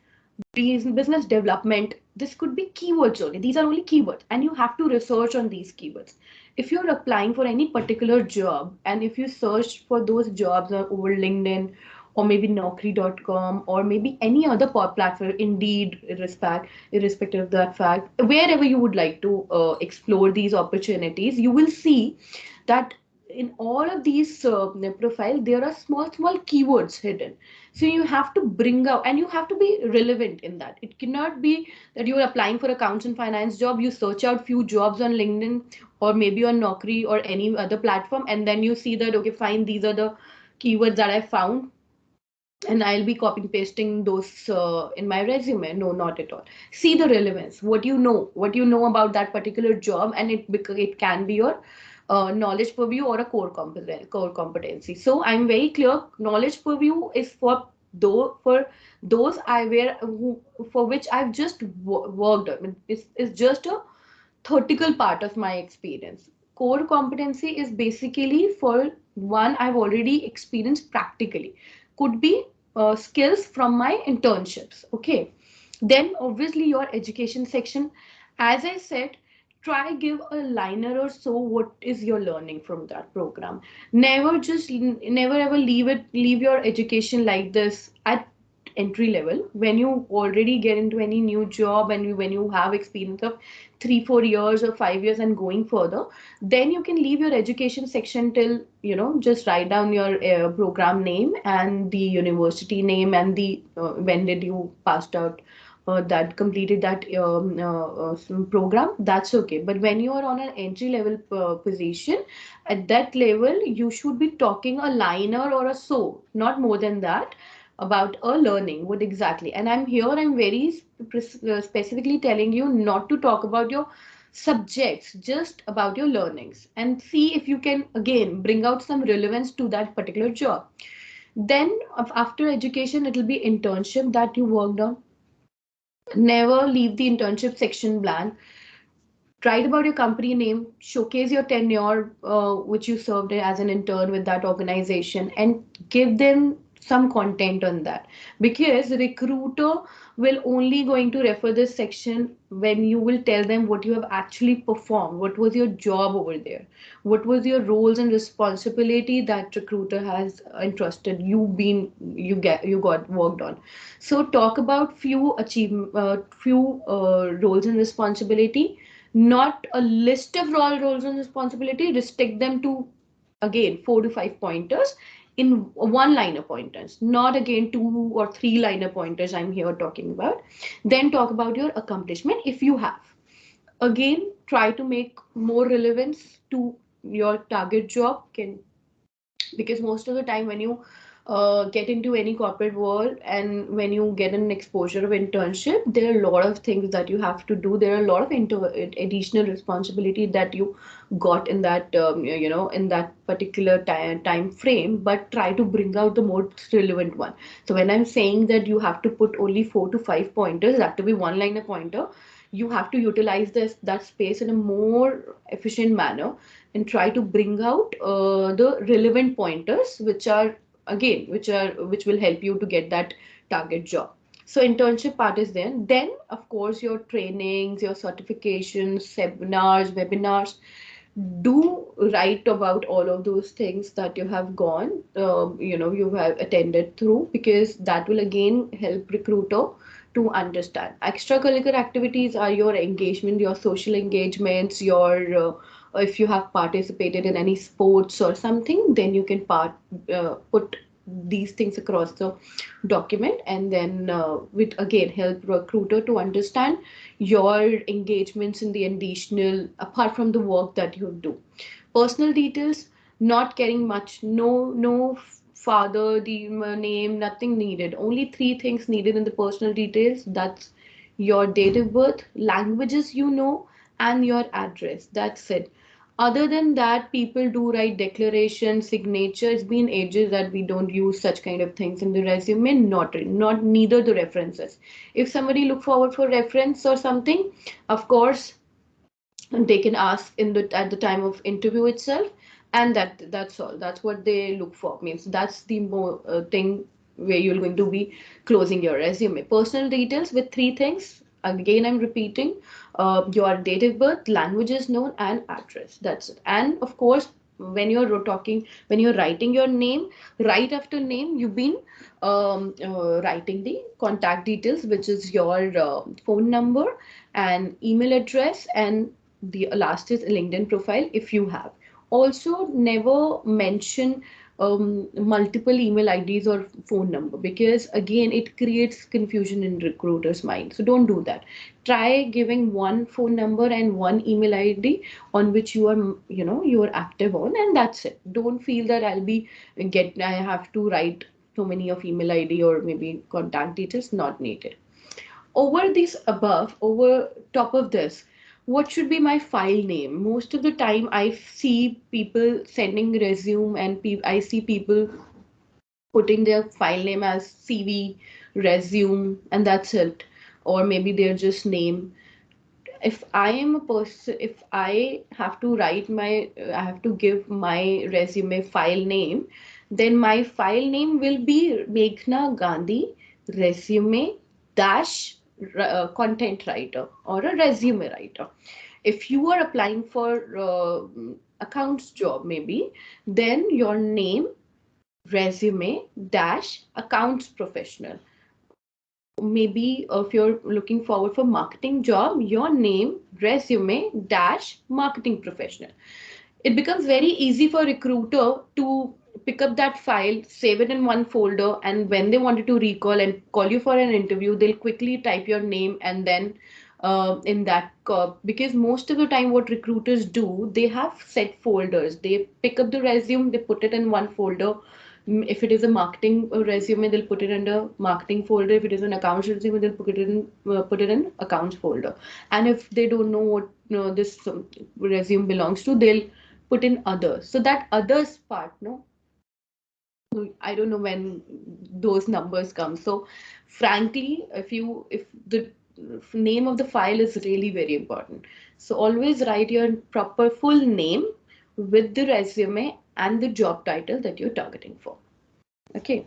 business development. This could be keywords only. These are only keywords, and you have to research on these keywords. If you're applying for any particular job, and if you search for those jobs over LinkedIn or maybe Naukri.com or maybe any other platform, Indeed, irrespective of that fact, wherever you would like to explore these opportunities, you will see that in all of these profiles there are small keywords hidden. So you have to bring out, and you have to be relevant in that. It cannot be that you're applying for accounts and finance job, you search out few jobs on LinkedIn or maybe on Naukri or any other platform, and then you see that, okay, fine, these are the keywords that I found, and I'll be copying pasting those in my resume. No, not at all. See the relevance, what you know about that particular job, and it can be your knowledge purview or a core competency. So I'm very clear. Knowledge purview is for those I were who for which I've just worked on. It's just a theoretical part of my experience. Core competency is basically for one I've already experienced practically. Could be skills from my internships. Okay. Then obviously your education section. As I said, try give a liner or so what is your learning from that program. Never ever leave your education like this at entry level. When you already get into any new job and when you have experience of 3 4 years or 5 years and going further, then you can leave your education section till, just write down your program name and the university name and the when did you passed out that completed that some program. That's okay. But when you are on an entry level position, at that level you should be talking a liner or a so, not more than that, about a learning. What exactly? And I'm very specifically telling you not to talk about your subjects, just about your learnings, and see if you can again bring out some relevance to that particular job. Then after education, it'll be internship that you worked on. Never leave the internship section blank. Write about your company name, showcase your tenure, which you served as an intern with that organization, and give them some content on that. Because recruiter will only going to refer this section when you will tell them what you have actually performed, what was your job over there, what was your roles and responsibility that recruiter has entrusted you got worked on. So talk about few roles and responsibility, not a list of roles and responsibility. Restrict them to again 4 to 5 pointers in one liner pointers, not again 2 or 3 liner pointers I'm here talking about. Then talk about your accomplishment if you have. Again, try to make more relevance to your target job. Can Because most of the time when you get into any corporate world and when you get an exposure of internship, there are a lot of things that you have to do. There are a lot of additional responsibility that you got in that in that particular time frame, but try to bring out the most relevant one. So when I'm saying that you have to put only 4 to 5 pointers, that to be one liner pointer, you have to utilize that space in a more efficient manner and try to bring out the relevant pointers which are which will help you to get that target job. So internship part is there. Then of course your trainings, your certifications, seminars, webinars. Do write about all of those things that you have gone, you have attended through, because that will again help recruiter to understand. Extracurricular activities are your engagement, your social engagements, your if you have participated in any sports or something, then you can put these things across the document, and then with again help recruiter to understand your engagements in the additional apart from the work that you do. Personal details, not caring much. No father, the name, nothing needed. Only 3 things needed in the personal details. That's your date of birth, languages and your address. That's it. Other than that, people do write declaration, signature. It's been ages that we don't use such kind of things in the resume. Not neither the references. If somebody look forward for reference or something, of course, and they can ask in the at the time of interview itself, and that's all. That's what they look for. Means that's the more thing where you're going to be closing your resume. Personal details with three things. Again, I'm repeating, your date of birth, languages known, and address. That's it. And of course, when you're writing your name, right after name, you've been writing the contact details, which is your phone number and email address, and the last is LinkedIn profile if you have. Also, never mention multiple email IDs or phone number, because again it creates confusion in recruiters' mind. So don't do that. Try giving one phone number and one email ID on which you are active on, and that's it. Don't feel that I have to write so many of email ID or maybe contact details, not needed. Over top of this, what should be my file name? Most of the time I see people sending resume, and I see people putting their file name as CV resume, and that's it, or maybe their just name. If I am a person, if I have to give my resume file name, then my file name will be Meghna Gandhi resume dash content writer or a resume writer. If you are applying for accounts job, maybe, then your name resume dash accounts professional. Maybe if you're looking forward for marketing job, your name resume dash marketing professional. It becomes very easy for recruiter to pick up that file, save it in one folder, and when they wanted to recall and call you for an interview, they'll quickly type your name, and then in that because most of the time what recruiters do, they have set folders. They pick up the resume, they put it in one folder. If it is a marketing resume, they'll put it under marketing folder. If it is an accounts resume, they'll put it in accounts folder. And if they don't know what this resume belongs to, they'll put in others. So that others part, no, I don't know when those numbers come. So frankly, if the name of the file is really very important. So always write your proper full name with the resume and the job title that you're targeting for. Okay,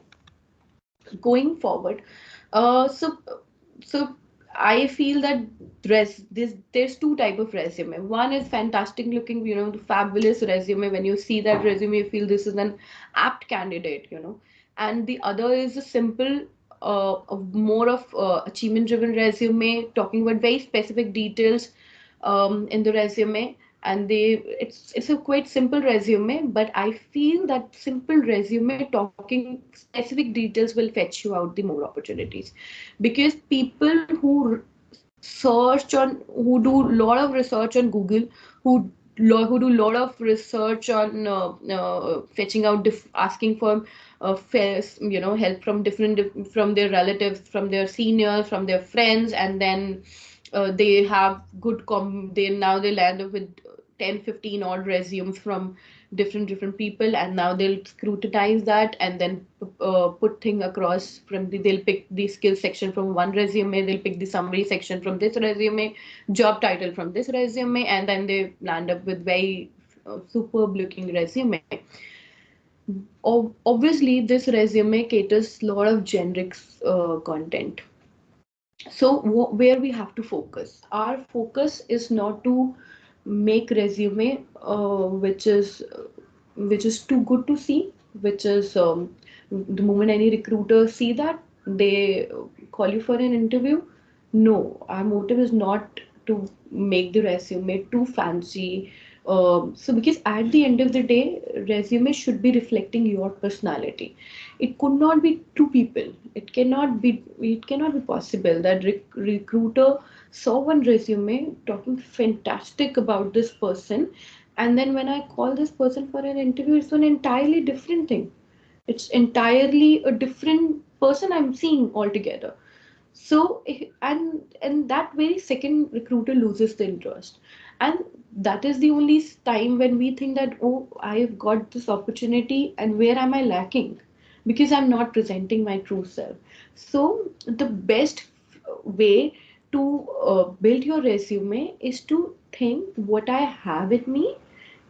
going forward, so I feel that there's two type of resume. One is fantastic looking, the fabulous resume. When you see that resume, you feel this is an apt candidate. And the other is a simple, more of achievement driven resume, talking about very specific details in the resume. And it's a quite simple resume, but I feel that simple resume talking specific details will fetch you out the more opportunities, because people who do a lot of research on Google, who do a lot of research on fetching out asking for help from from their relatives, from their seniors, from their friends, and then they have they land up with 10, 15 odd resumes from different people, and now they'll scrutinize that and then put thing across they'll pick the skill section from one resume, they'll pick the summary section from this resume, job title from this resume, and then they land up with very superb looking resume. Obviously this resume caters a lot of generic content. So where we have to focus, our focus is not to make resume which is too good to see, which is the moment any recruiter see that, they call you for an interview. No, our motive is not to make the resume too fancy. So because at the end of the day, resume should be reflecting your personality. It could not be two people. It cannot be possible that recruiter saw one resume talking fantastic about this person, and then when I call this person for an interview, it's an entirely different thing. It's entirely a different person I'm seeing altogether. So and that very second, recruiter loses the interest, and that is the only time when we think that, oh, I have got this opportunity, and where am I lacking, because I'm not presenting my true self. So the best way to build your resume is to think what I have in me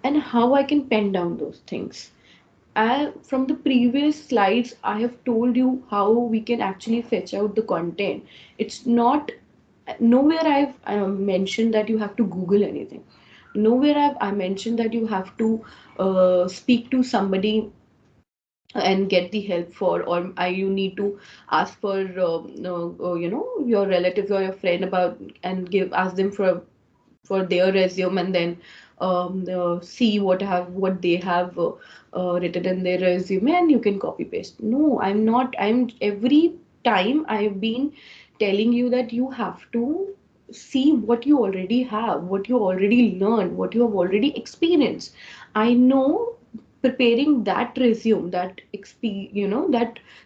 and how I can pen down those things. from the previous slides, I have told you how we can actually fetch out the content. It's not, nowhere I've mentioned that you have to Google anything. Nowhere I mentioned that you have to speak to somebody and get the help for, or you need to ask for no, your relatives or your friend about, and give ask them for their resume, and then see what they have written in their resume, and you can copy paste. No, I'm not. I'm every time I've been telling you that you have to see what you already have, what you already learned, what you have already experienced. I know preparing that resume, that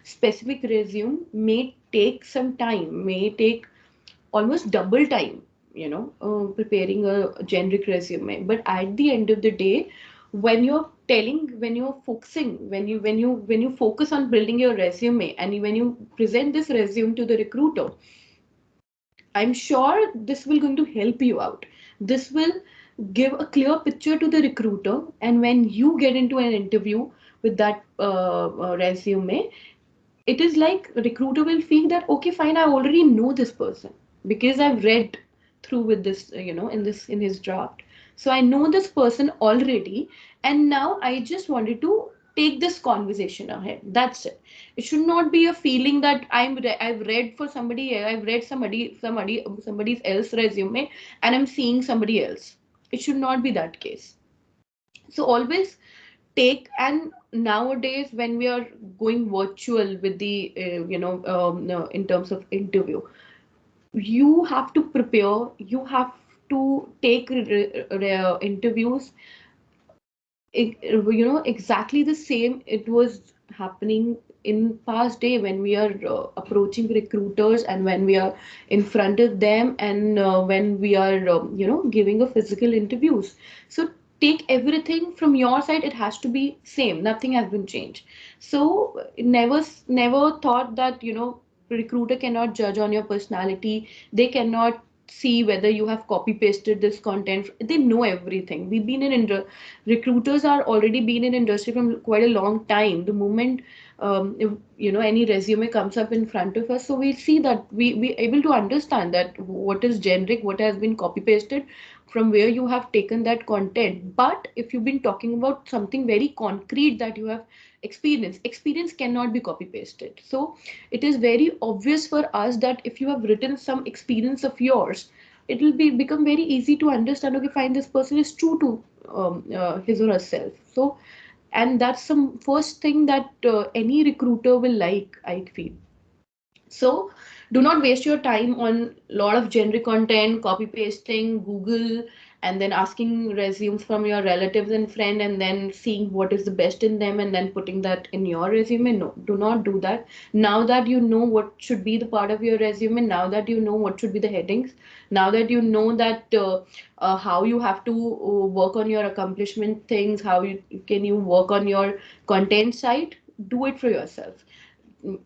specific resume may take some time, may take almost double time, preparing a generic resume. But at the end of the day, when you're focusing, when you focus on building your resume, and when you present this resume to the recruiter, I'm sure this will going to help you out. This will give a clear picture to the recruiter, and when you get into an interview with that resume, it is like recruiter will feel that okay, fine, I already know this person because I've read through with this, in his draft. So I know this person already, and now I just wanted to take this conversation ahead. That's it. It should not be a feeling that I've read for somebody, I've read somebody else resume, and I'm seeing somebody else. It should not be that case. So always take, and nowadays when we are going virtual with the no, in terms of interview, you have to prepare, you have to take interviews, exactly the same it was happening in past day, when we are approaching recruiters, and when we are in front of them, and when we are giving a physical interviews. So take everything from your side, it has to be same, nothing has been changed. So never thought that recruiter cannot judge on your personality, they cannot see whether you have copy pasted this content. They know everything. We've been recruiters are already been in industry from quite a long time. The moment if, any resume comes up in front of us, so we see that we able to understand that what is generic, what has been copy pasted, from where you have taken that content. But if you've been talking about something very concrete that you have experience cannot be copy pasted. So it is very obvious for us that if you have written some experience of yours, it will be become very easy to understand, okay, fine, this person is true to his or herself. So, and that's some first thing that any recruiter will like, I feel. So do not waste your time on a lot of generic content, copy pasting, Google, and then asking resumes from your relatives and friend, and then seeing what is the best in them, and then putting that in your resume. No, do not do that. Now that you know what should be the part of your resume, now that you know what should be the headings, now that you know that how you have to work on your accomplishment things, how can you work on your content side, do it for yourself.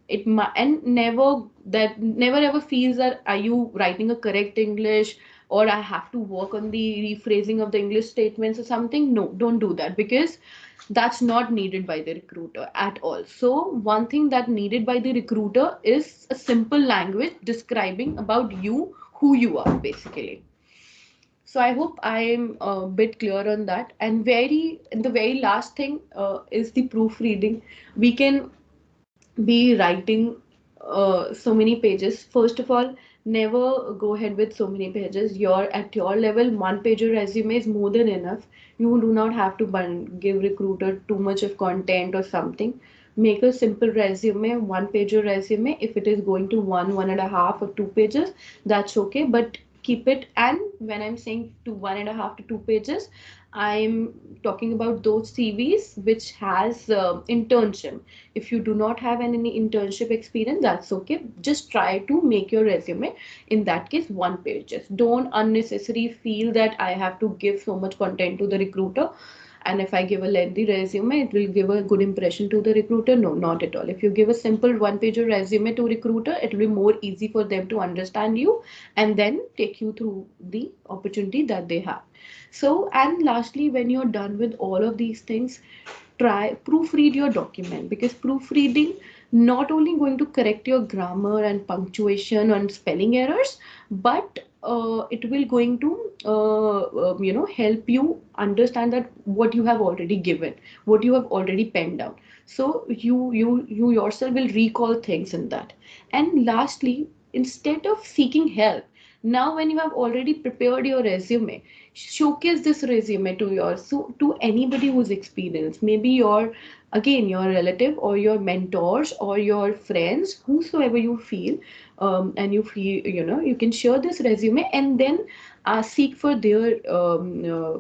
And never ever feels that are you writing a correct English, or I have to work on the rephrasing of the English statements or something. No, don't do that, because that's not needed by the recruiter at all. So one thing that needed by the recruiter is a simple language describing about you, who you are basically. So I hope I'm a bit clear on that. And the very last thing is the proofreading. We can be writing so many pages. First of all, never go ahead with so many pages. You're at your level, one pager resume is more than enough. You do not have to give recruiter too much of content or something. Make a simple resume, one pager resume. If it is going to one and a half or 2 pages, that's okay. But keep it. And when I'm saying to 1.5 to 2 pages, I'm talking about those CVs which has internship. If you do not have any internship experience, that's okay. Just try to make your resume in that case 1 pages. Don't unnecessarily feel that I have to give so much content to the recruiter, and if I give a lengthy resume, it will give a good impression to the recruiter. No, not at all. If you give a simple 1 pager resume to recruiter, it will be more easy for them to understand you, and then take you through the opportunity that they have. So, and lastly, when you're done with all of these things, try proofread your document, because proofreading not only going to correct your grammar and punctuation and spelling errors, but it will going to help you understand that what you have already given, what you have already penned down. So you yourself will recall things in that. And lastly, instead of seeking help, now when you have already prepared your resume, showcase this resume to your, so to anybody who's experienced, maybe your, again, your relative or your mentors or your friends, whosoever you feel, and you feel, you can share this resume and then seek for their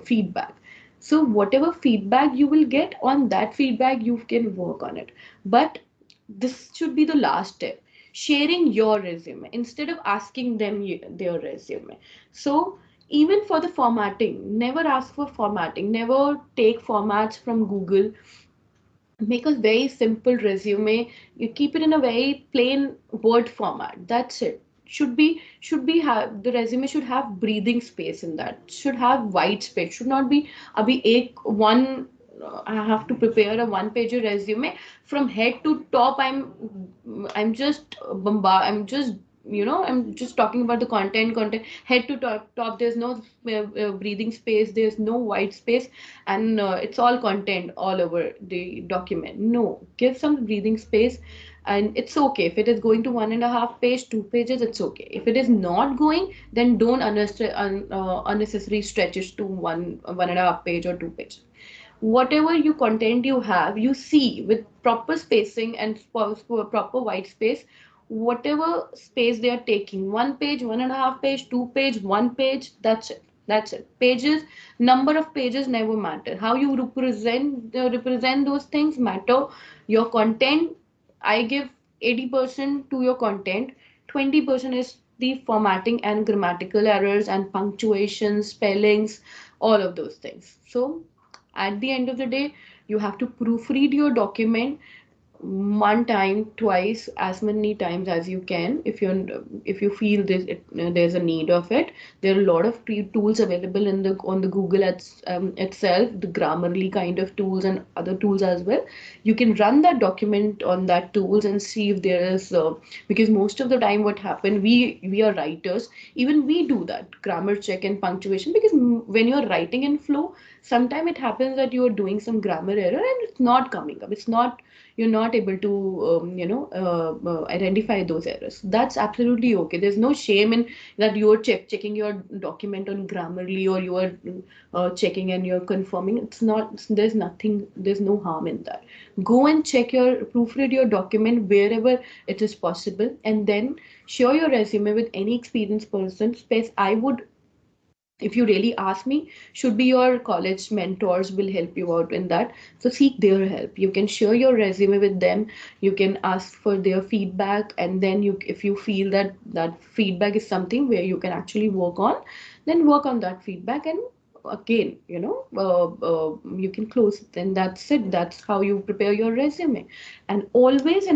feedback. So whatever feedback you will get, on that feedback you can work on it. But this should be the last step, sharing your resume instead of asking them their resume. So even for the formatting, never ask for formatting, never take formats from Google. Make a very simple resume, you keep it in a very plain word format, that's it. Should be have, the resume should have breathing space in that, should have white space, should not be abhi ek one, I have to prepare a one page resume from head to top. I'm just I'm just, I'm just talking about the content head to top. There's no breathing space, there's no white space, and it's all content all over the document. No, give some breathing space. And it's okay if it is going to 1.5 page, 2 pages, it's okay. If it is not going, then don't unnecessary stretches to 1.5 page or 2 page. Whatever you content you have, you see with proper spacing and proper white space, whatever space they are taking, 1 page, 1.5 page, 2 page, 1 page, that's it. That's it. Pages, number of pages never matter. How you represent those things matter. Your content, I give 80% to your content, 20% is the formatting and grammatical errors and punctuation, spellings, all of those things. So at the end of the day, you have to proofread your document one time, twice, as many times as you can. If you feel there's a need of it, there are a lot of tools available in the on the Google itself, the Grammarly kind of tools and other tools as well. You can run that document on that tools and see if there is because most of the time what happen, we are writers, even we do that grammar check and punctuation, because when you're writing in flow, sometimes it happens that you are doing some grammar error and it's not coming up, it's not, you're not able to identify those errors. That's absolutely okay. There's no shame in that you're checking your document on Grammarly, or you are checking and you're confirming. It's not, there's nothing, there's no harm in that. Go and check your, proofread your document wherever it is possible, and then share your resume with any experienced person. Space, I would, if you really ask me, should be your college mentors will help you out in that. So seek their help. You can share your resume with them, you can ask for their feedback, and then you, if you feel that that feedback is something where you can actually work on, then work on that feedback, and again, you can close it. Then that's it. That's how you prepare your resume. And always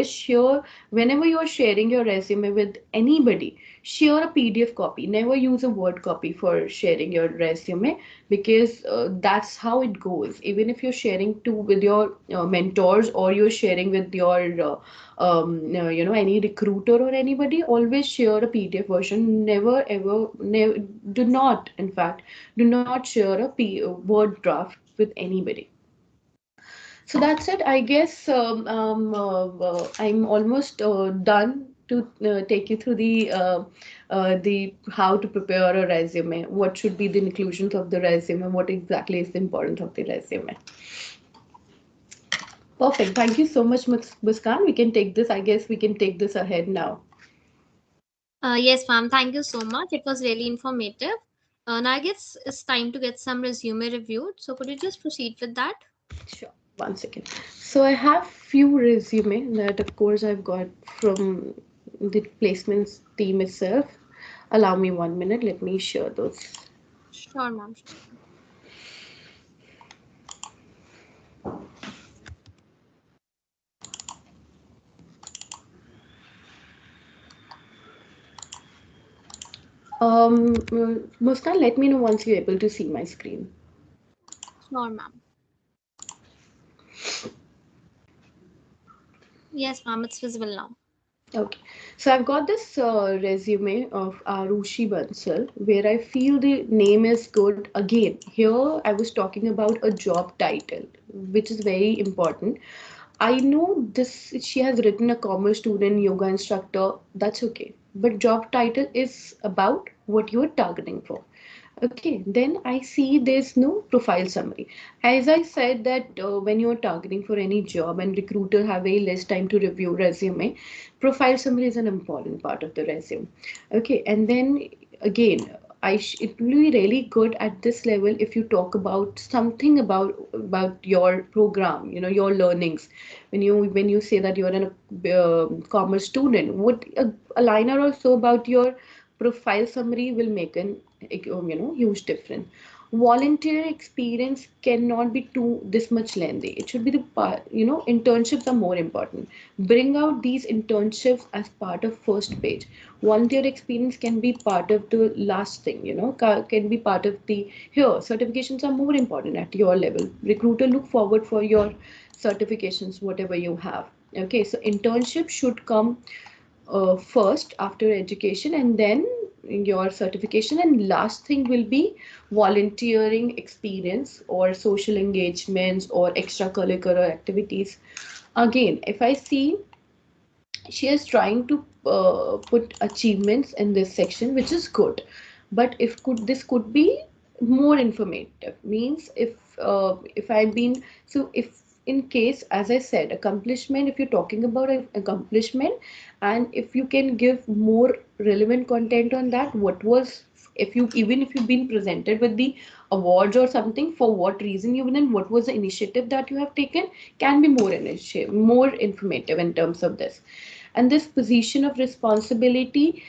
share, whenever you are sharing your resume with anybody, share a PDF copy. Never use a Word copy for sharing your resume, because that's how it goes. Even if you're sharing to with your mentors, or you're sharing with your any recruiter or anybody, always share a PDF version. Never ever, never, do not, in fact, do not share a Word draft with anybody. So that's it. I guess I'm almost done to take you through the how to prepare a resume. What should be the inclusions of the resume? What exactly is the importance of the resume? Perfect. Thank you so much, Muskan. We can take this. I guess we can take this ahead now. Yes, ma'am. Thank you so much. It was really informative. Now I guess it's time to get some resume reviewed. So could you just proceed with that? Sure. One second. So I have few resume that, of course, I've got from the placements team itself. Allow me 1 minute. Let me share those. Sure, ma'am. Sure. Muskan, let me know once you're able to see my screen. Sure, ma'am. Yes, ma'am, it's visible now. Okay, so I've got this resume of Arushi Bansal where I feel the name is good. Again, here I was talking about a job title, which is very important. I know this, she has written a commerce student, yoga instructor, that's okay. But job title is about what you are targeting for. Okay, then I see there's no profile summary. As I said that when you're targeting for any job and recruiter have very less time to review resume, profile summary is an important part of the resume. Okay, and then again, it will be really good at this level if you talk about something about your program, you know, your learnings. When you say that you're an commerce student, what a liner or so about your profile summary will make an huge difference. Volunteer experience cannot be too this much lengthy. It should be the part, internships are more important. Bring out these internships as part of first page. Volunteer experience can be part of the last thing, can be part of the here. Certifications are more important at your level. Recruiter look forward for your certifications, whatever you have. Okay, so internship should come first after education, and then your certification, and last thing will be volunteering experience or social engagements or extracurricular activities. Again, if I see, she is trying to put achievements in this section, which is good, but if could this could be more informative. Means if I've been, so if in case, as I said, accomplishment, if you're talking about an accomplishment, and if you can give more relevant content on that, what was, if you, even if you've been presented with the awards or something, for what reason you win and what was the initiative that you have taken, can be more initiative, more informative in terms of this. And this position of responsibility,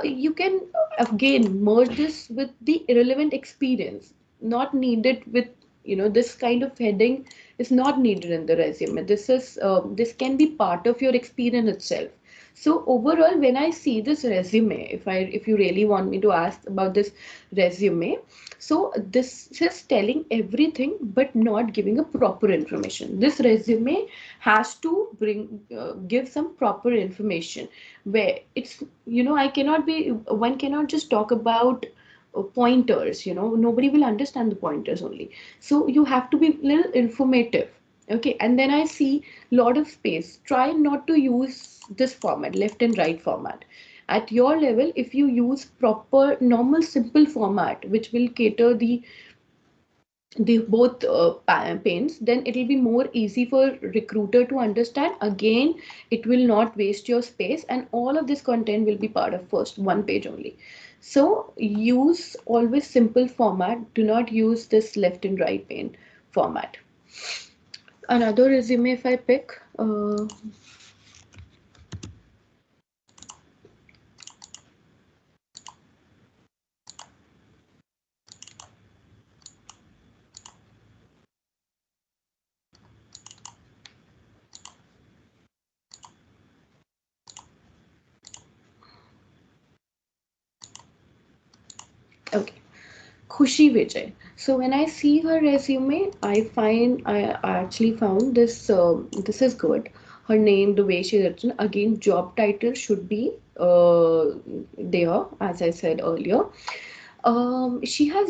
you can again merge this with the irrelevant experience, not needed with, this kind of heading is not needed in the resume. This can be part of your experience itself. So overall, when I see this resume, if you really want me to ask about this resume, so this is telling everything but not giving a proper information. This resume has to give some proper information, where it's, I cannot be, one cannot just talk about pointers, nobody will understand the pointers only. So you have to be little informative. Okay, and then I see lot of space. Try not to use this format, left and right format. At your level, if you use proper normal simple format, which will cater the both pains, then it will be more easy for recruiter to understand. Again, it will not waste your space, and all of this content will be part of first one page only. So use always simple format. Do not use this left and right pane format. Another resume, if I pick, okay, Khushi Vijay. So when I see her resume, I actually found this. This is good. Her name, the way she written. Again, job title should be there, as I said earlier. She has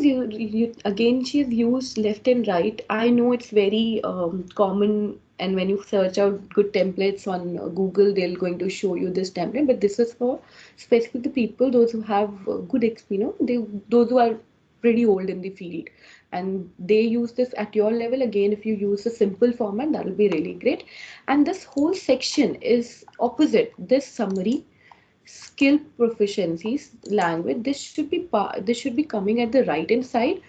again. She has used left and right. I know it's very common, and when you search out good templates on Google, they're going to show you this template. But this is for specifically the people, those who have good experience. Those who are pretty old in the field, and they use this at your level. Again, if you use a simple format, that will be really great. And this whole section is opposite this summary, skill proficiencies, language. This should be coming at the right hand side.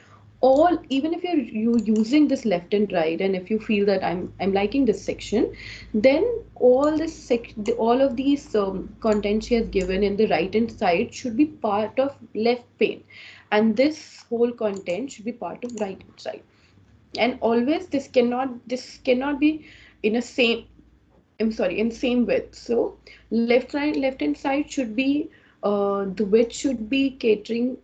All, even if you using this left and right, and if you feel that I'm liking this section, then all of these content she has given in the right hand side should be part of left pane, and this whole content should be part of right hand side. And always this cannot be in a same, I'm sorry, in same width. So left hand side should be the width should be catering.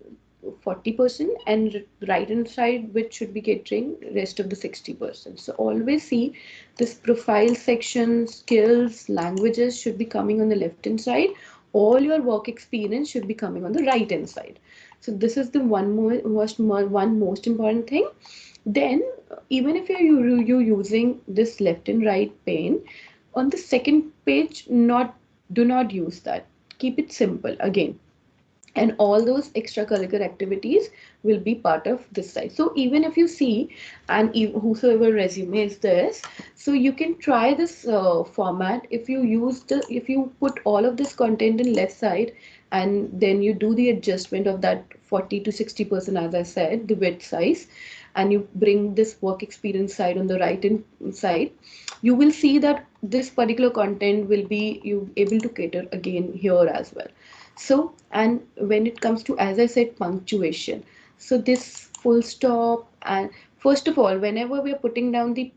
40% and right hand side which should be catering rest of the 60%. So always see this profile section, skills, languages should be coming on the left hand side. All your work experience should be coming on the right hand side. So this is the one most important thing. Then even if you're using this left and right pane on the second page, not do not use that. Keep it simple again, and all those extracurricular activities will be part of this side. So even if you see, and whosoever resume is this, so you can try this format. If you if you put all of this content in left side, and then you do the adjustment of that 40 to 60%, as I said, the width size, and you bring this work experience side on the right hand side, you will see that this particular content will be you able to cater again here as well. So, and when it comes to, as I said, punctuation, so this full stop, and first of all, whenever we are putting down the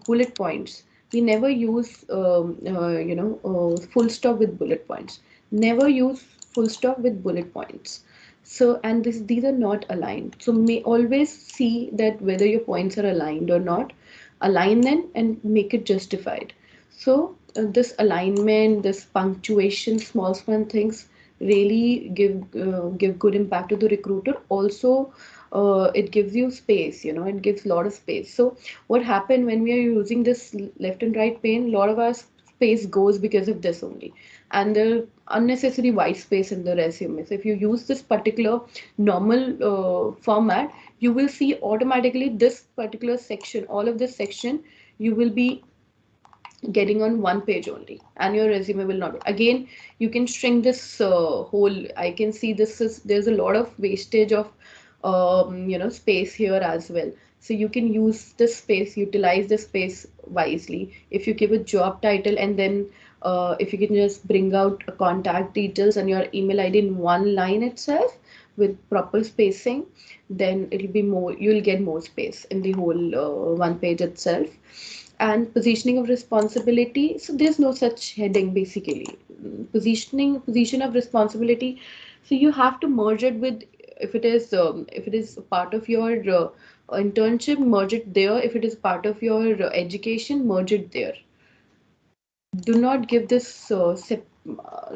bullet points, we never use full stop with bullet points. Never use full stop with bullet points. So, and these are not aligned. So, may always see that whether your points are aligned or not. Align them and make it justified. So, this alignment, this punctuation, small things really give good impact to the recruiter. Also, it gives you space. It gives a lot of space. So, what happened when we are using this left and right pane? A lot of our space goes because of this only, and the unnecessary white space in the resume. So if you use this particular normal format, you will see automatically this particular section, all of this section, you will be getting on one page only, and your resume will not be. Again, you can shrink this whole. I can see there's a lot of wastage of space here as well. So you can use this space, utilize the space wisely. If you give a job title, and then if you can just bring out contact details and your email ID in one line itself with proper spacing, then it'll be more, you'll get more space in the whole one page itself. And positioning of responsibility, so there's no such heading basically. Position of responsibility, so you have to merge it with, if it is part of your internship, merge it there. If it is part of your education, merge it there. Do not give this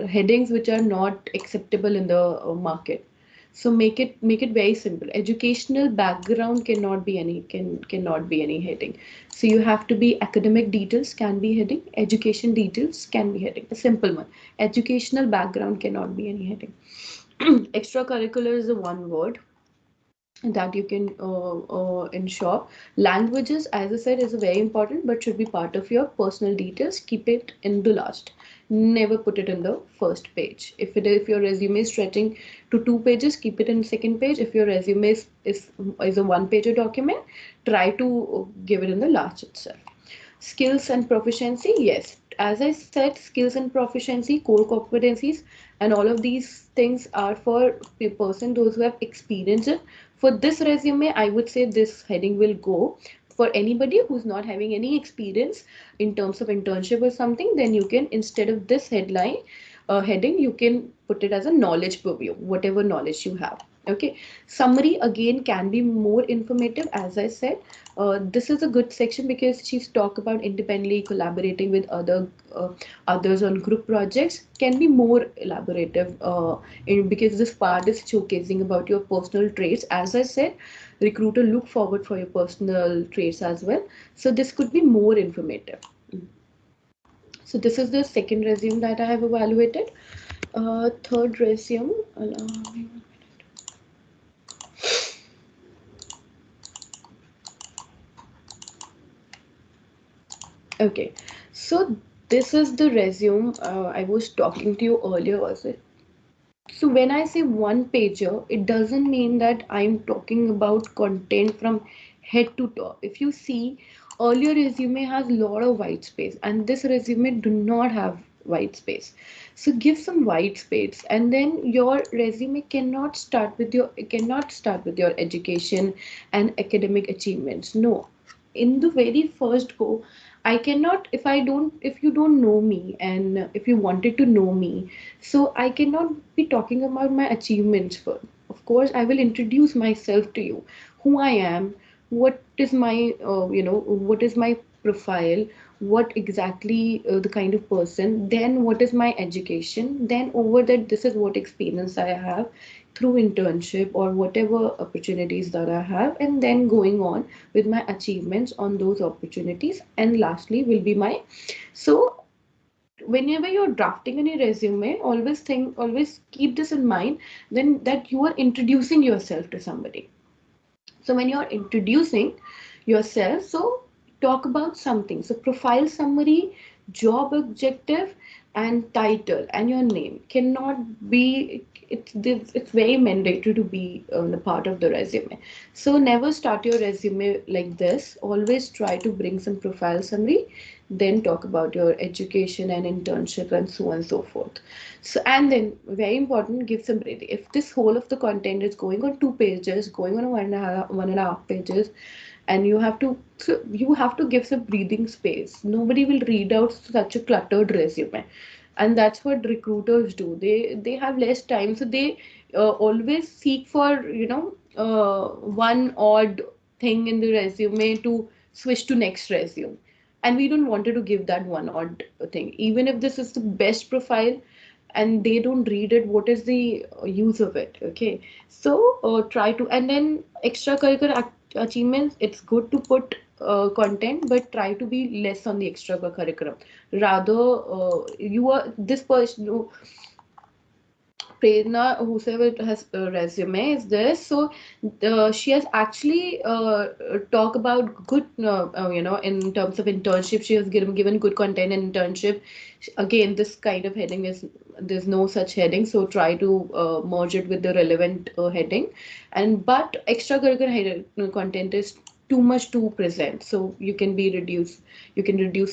headings which are not acceptable in the market. So make it very simple. Educational background cannot be any heading. So you have to be academic details can be heading, education details can be heading. A simple one. Educational background cannot be any heading. Extracurricular is the one word that you can ensure. Languages, as I said, is very important, but should be part of your personal details. Keep it in the last. Never put it in the first page. If your resume is stretching to 2 pages, keep it in second page. If your resume is a one-pager document, try to give it in the last itself. Skills and proficiency, yes. As I said, skills and proficiency, core competencies, and all of these things are for the person, those who have experience it. For this resume, I would say this heading will go. For anybody who's not having any experience in terms of internship or something, then you can, instead of this heading, you can put it as a knowledge purview, whatever knowledge you have. Okay, summary again can be more informative. As I said, this is a good section because she's talk about independently collaborating with others on group projects. Can be more elaborative because this part is showcasing about your personal traits. As I said, recruiter look forward for your personal traits as well. So this could be more informative. So this is the second resume that I have evaluated. Third resume. Allow me. Okay, so this is the resume I was talking to you earlier, was it? So when I say one pager, it doesn't mean that I'm talking about content from head to toe. If you see, earlier resume has a lot of white space, and this resume do not have white space. So give some white space, and then your resume cannot start with your education and academic achievements. No, in the very first go, I cannot, if you don't know me, and if you wanted to know me, so I cannot be talking about my achievements first. of course, I will introduce myself to you, who I am, what is my, what is my profile, what exactly the kind of person, then what is my education, then over that, this is what experience I have through internship or whatever opportunities that I have, and then going on with my achievements on those opportunities, and lastly will be my so whenever you're drafting any resume, always keep this in mind, then that you are introducing yourself to somebody. So when you're introducing yourself, so talk about something. So profile summary, job objective, and title and your name cannot be. It's very mandatory to be a part of the resume. So never start your resume like this. Always try to bring some profile summary, then talk about your education and internship and so on and so forth. So and then very important, give some breathing. If this whole of the content is going on 2 pages, going on one and a half pages, and you have to give some breathing space. Nobody will read out such a cluttered resume, and that's what recruiters do. They have less time, so they always seek for one odd thing in the resume to switch to next resume, and we don't wanted to give that one odd thing, even if this is the best profile and they don't read it, what is the use of it? Okay, so try to, and then extracurricular achievements, it's good to put content, but try to be less on the extracurriculum. Rather, you are this person, Prerna, whosoever has a resume is this. So she has actually talk about good, in terms of internship, she has given good content in internship. Again, this kind of heading is, there's no such heading, so try to merge it with the relevant heading. And but extracurricular content is too much to present, so you can reduce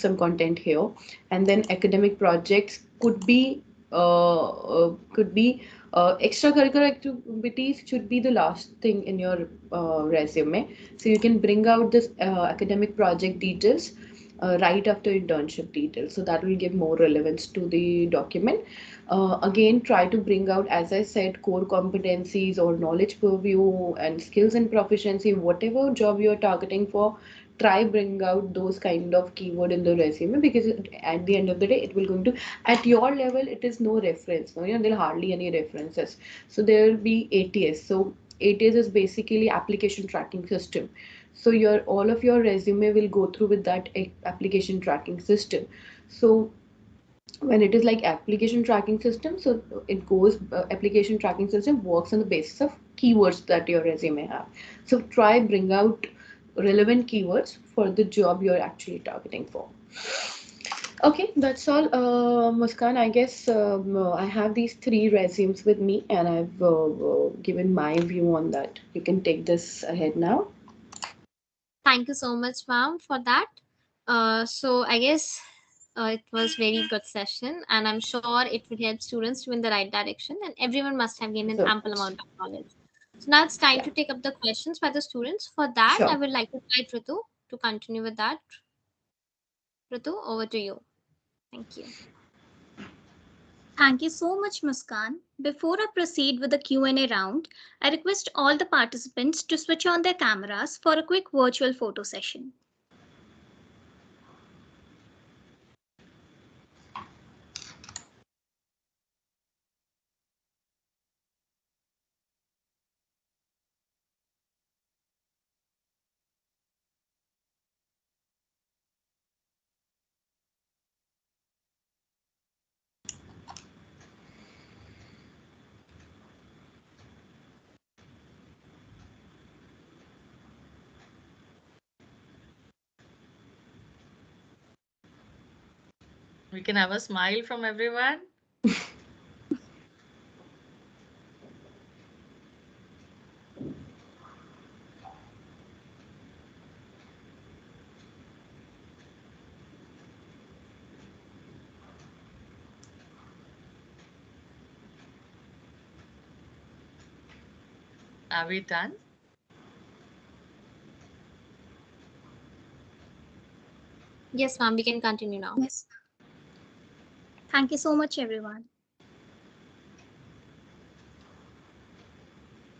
some content here. And then academic projects could be extracurricular activities should be the last thing in your resume, so you can bring out this academic project details right after internship details, so that will give more relevance to the document. Again, try to bring out, as I said, core competencies or knowledge purview and skills and proficiency, whatever job you're targeting for. Try bring out those kind of keyword in the resume, because at the end of the day it will going to, at your level it is no reference, no, there are hardly any references. So there will be ATS. So ATS is basically application tracking system. So your all of your resume will go through with that application tracking system. So when it is like application tracking system, so it goes, application tracking system works on the basis of keywords that your resume have. So try bring out relevant keywords for the job you're actually targeting for. Okay, that's all. Muskan, I guess I have these three resumes with me, and I've given my view on that. You can take this ahead now. Thank you so much, ma'am, for that. So I guess it was very good session, and I'm sure it will help students to in the right direction, and everyone must have gained an So ample much. amount of knowledge. So now it's time Yeah, to take up the questions by the students. For that, I sure. would like to invite Ritu to continue with that. Ritu, over to you. Thank you. Thank you so much, Muskan. Before I proceed with the Q&A round, I request all the participants to switch on their cameras for a quick virtual photo session. We can have a smile from everyone. Are we done? Yes, ma'am, we can continue now. Yes. Thank you so much, everyone.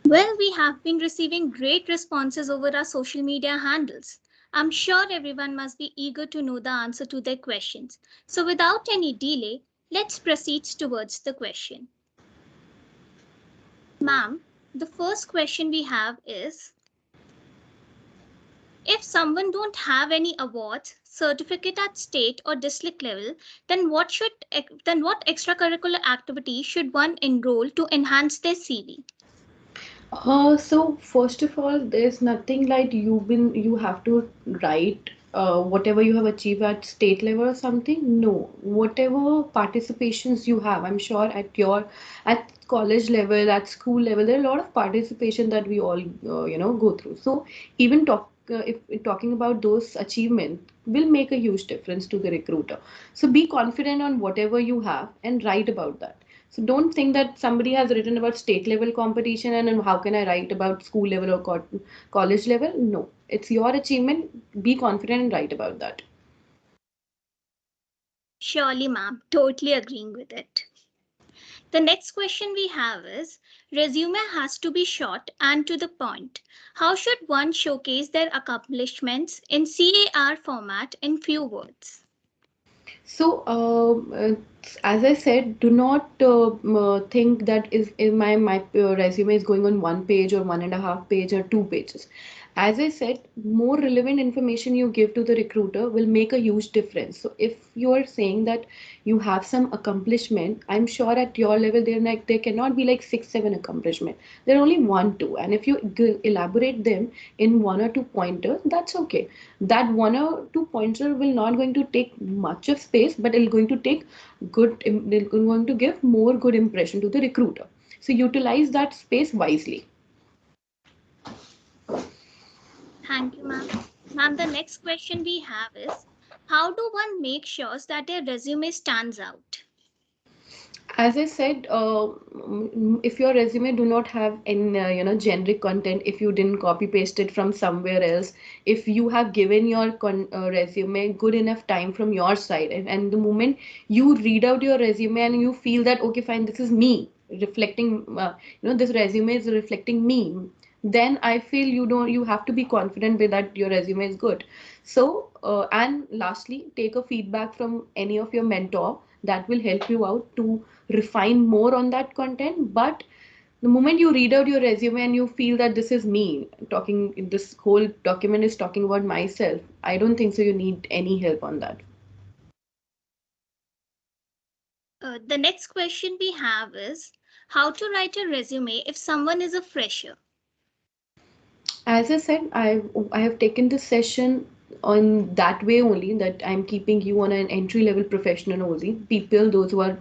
Well, we have been receiving great responses over our social media handles. I'm sure everyone must be eager to know the answer to their questions. So, without any delay, let's proceed towards the question. Ma'am, the first question we have is, if someone don't have any awards, certificate at state or district level, then what extracurricular activity should one enroll to enhance their CV? So first of all, there's nothing like you have to write whatever you have achieved at state level or something. No, whatever participations you have, I'm sure at college level, at school level, there are a lot of participation that we all go through. So even if talking about those achievements will make a huge difference to the recruiter. So be confident on whatever you have and write about that. So don't think that somebody has written about state level competition and how can I write about school level or college level? No, it's your achievement. Be confident and write about that. Surely, ma'am, totally agreeing with it. The next question we have is, resume has to be short and to the point. How should one showcase their accomplishments in CAR format in few words? So, as I said, do not think that is in my resume is going on one page or 1.5 page or 2 pages. As I said, more relevant information you give to the recruiter will make a huge difference. So, if you are saying that you have some accomplishment, I'm sure at your level there cannot be like 6 7 accomplishment. There are only one two, and if you elaborate them in one or two pointers, that's okay. That one or two pointer will not going to take much of space, but it's going to take it's going to give more good impression to the recruiter. So utilize that space wisely. Thank you, ma'am. Ma'am, the next question we have is, how do one make sure that their resume stands out? As I said, if your resume do not have any generic content, if you didn't copy paste it from somewhere else, if you have given your resume good enough time from your side, and the moment you read out your resume and you feel that okay fine, this is me reflecting, this resume is reflecting me, then I feel you have to be confident with that your resume is good. So and lastly, take a feedback from any of your mentor that will help you out to refine more on that content. But the moment you read out your resume and you feel that this is me talking, this whole document is talking about myself, I don't think so you need any help on that. The next question we have is, how to write a resume if someone is a fresher? As I said, I have taken this session on that way only, that I'm keeping you on an entry level professional only. People, those who are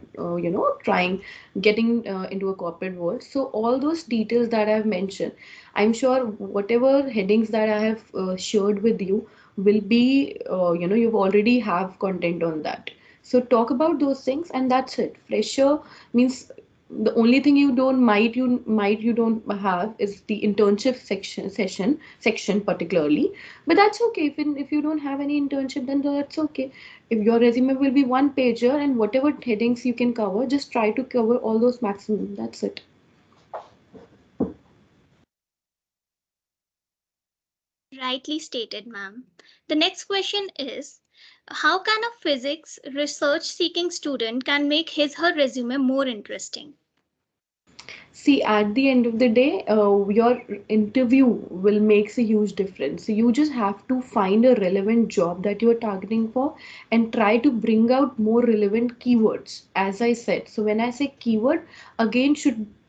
trying getting into a corporate world. So all those details that I've mentioned, I'm sure whatever headings that I have shared with you will be you've already have content on that. So talk about those things and that's it. Fresher means the only thing you don't have is the internship section particularly, but that's okay. If you don't have any internship, then that's okay. If your resume will be one pager and whatever headings you can cover, just try to cover all those maximum. That's it. Rightly stated, ma'am. The next question is, how can a physics research seeking student can make his her resume more interesting? See, at the end of the day, your interview will makes a huge difference. So you just have to find a relevant job that you are targeting for and try to bring out more relevant keywords. As I said, so when I say keyword, again,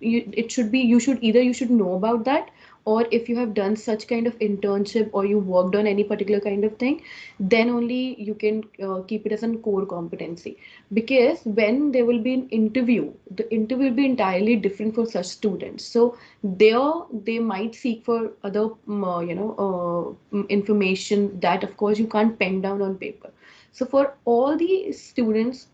it should be you should know about that, or if you have done such kind of internship or you worked on any particular kind of thing, then only you can keep it as a core competency. Because when there will be an interview, the interview will be entirely different for such students. So there they might seek for other information that of course you can't pen down on paper. So for all the students,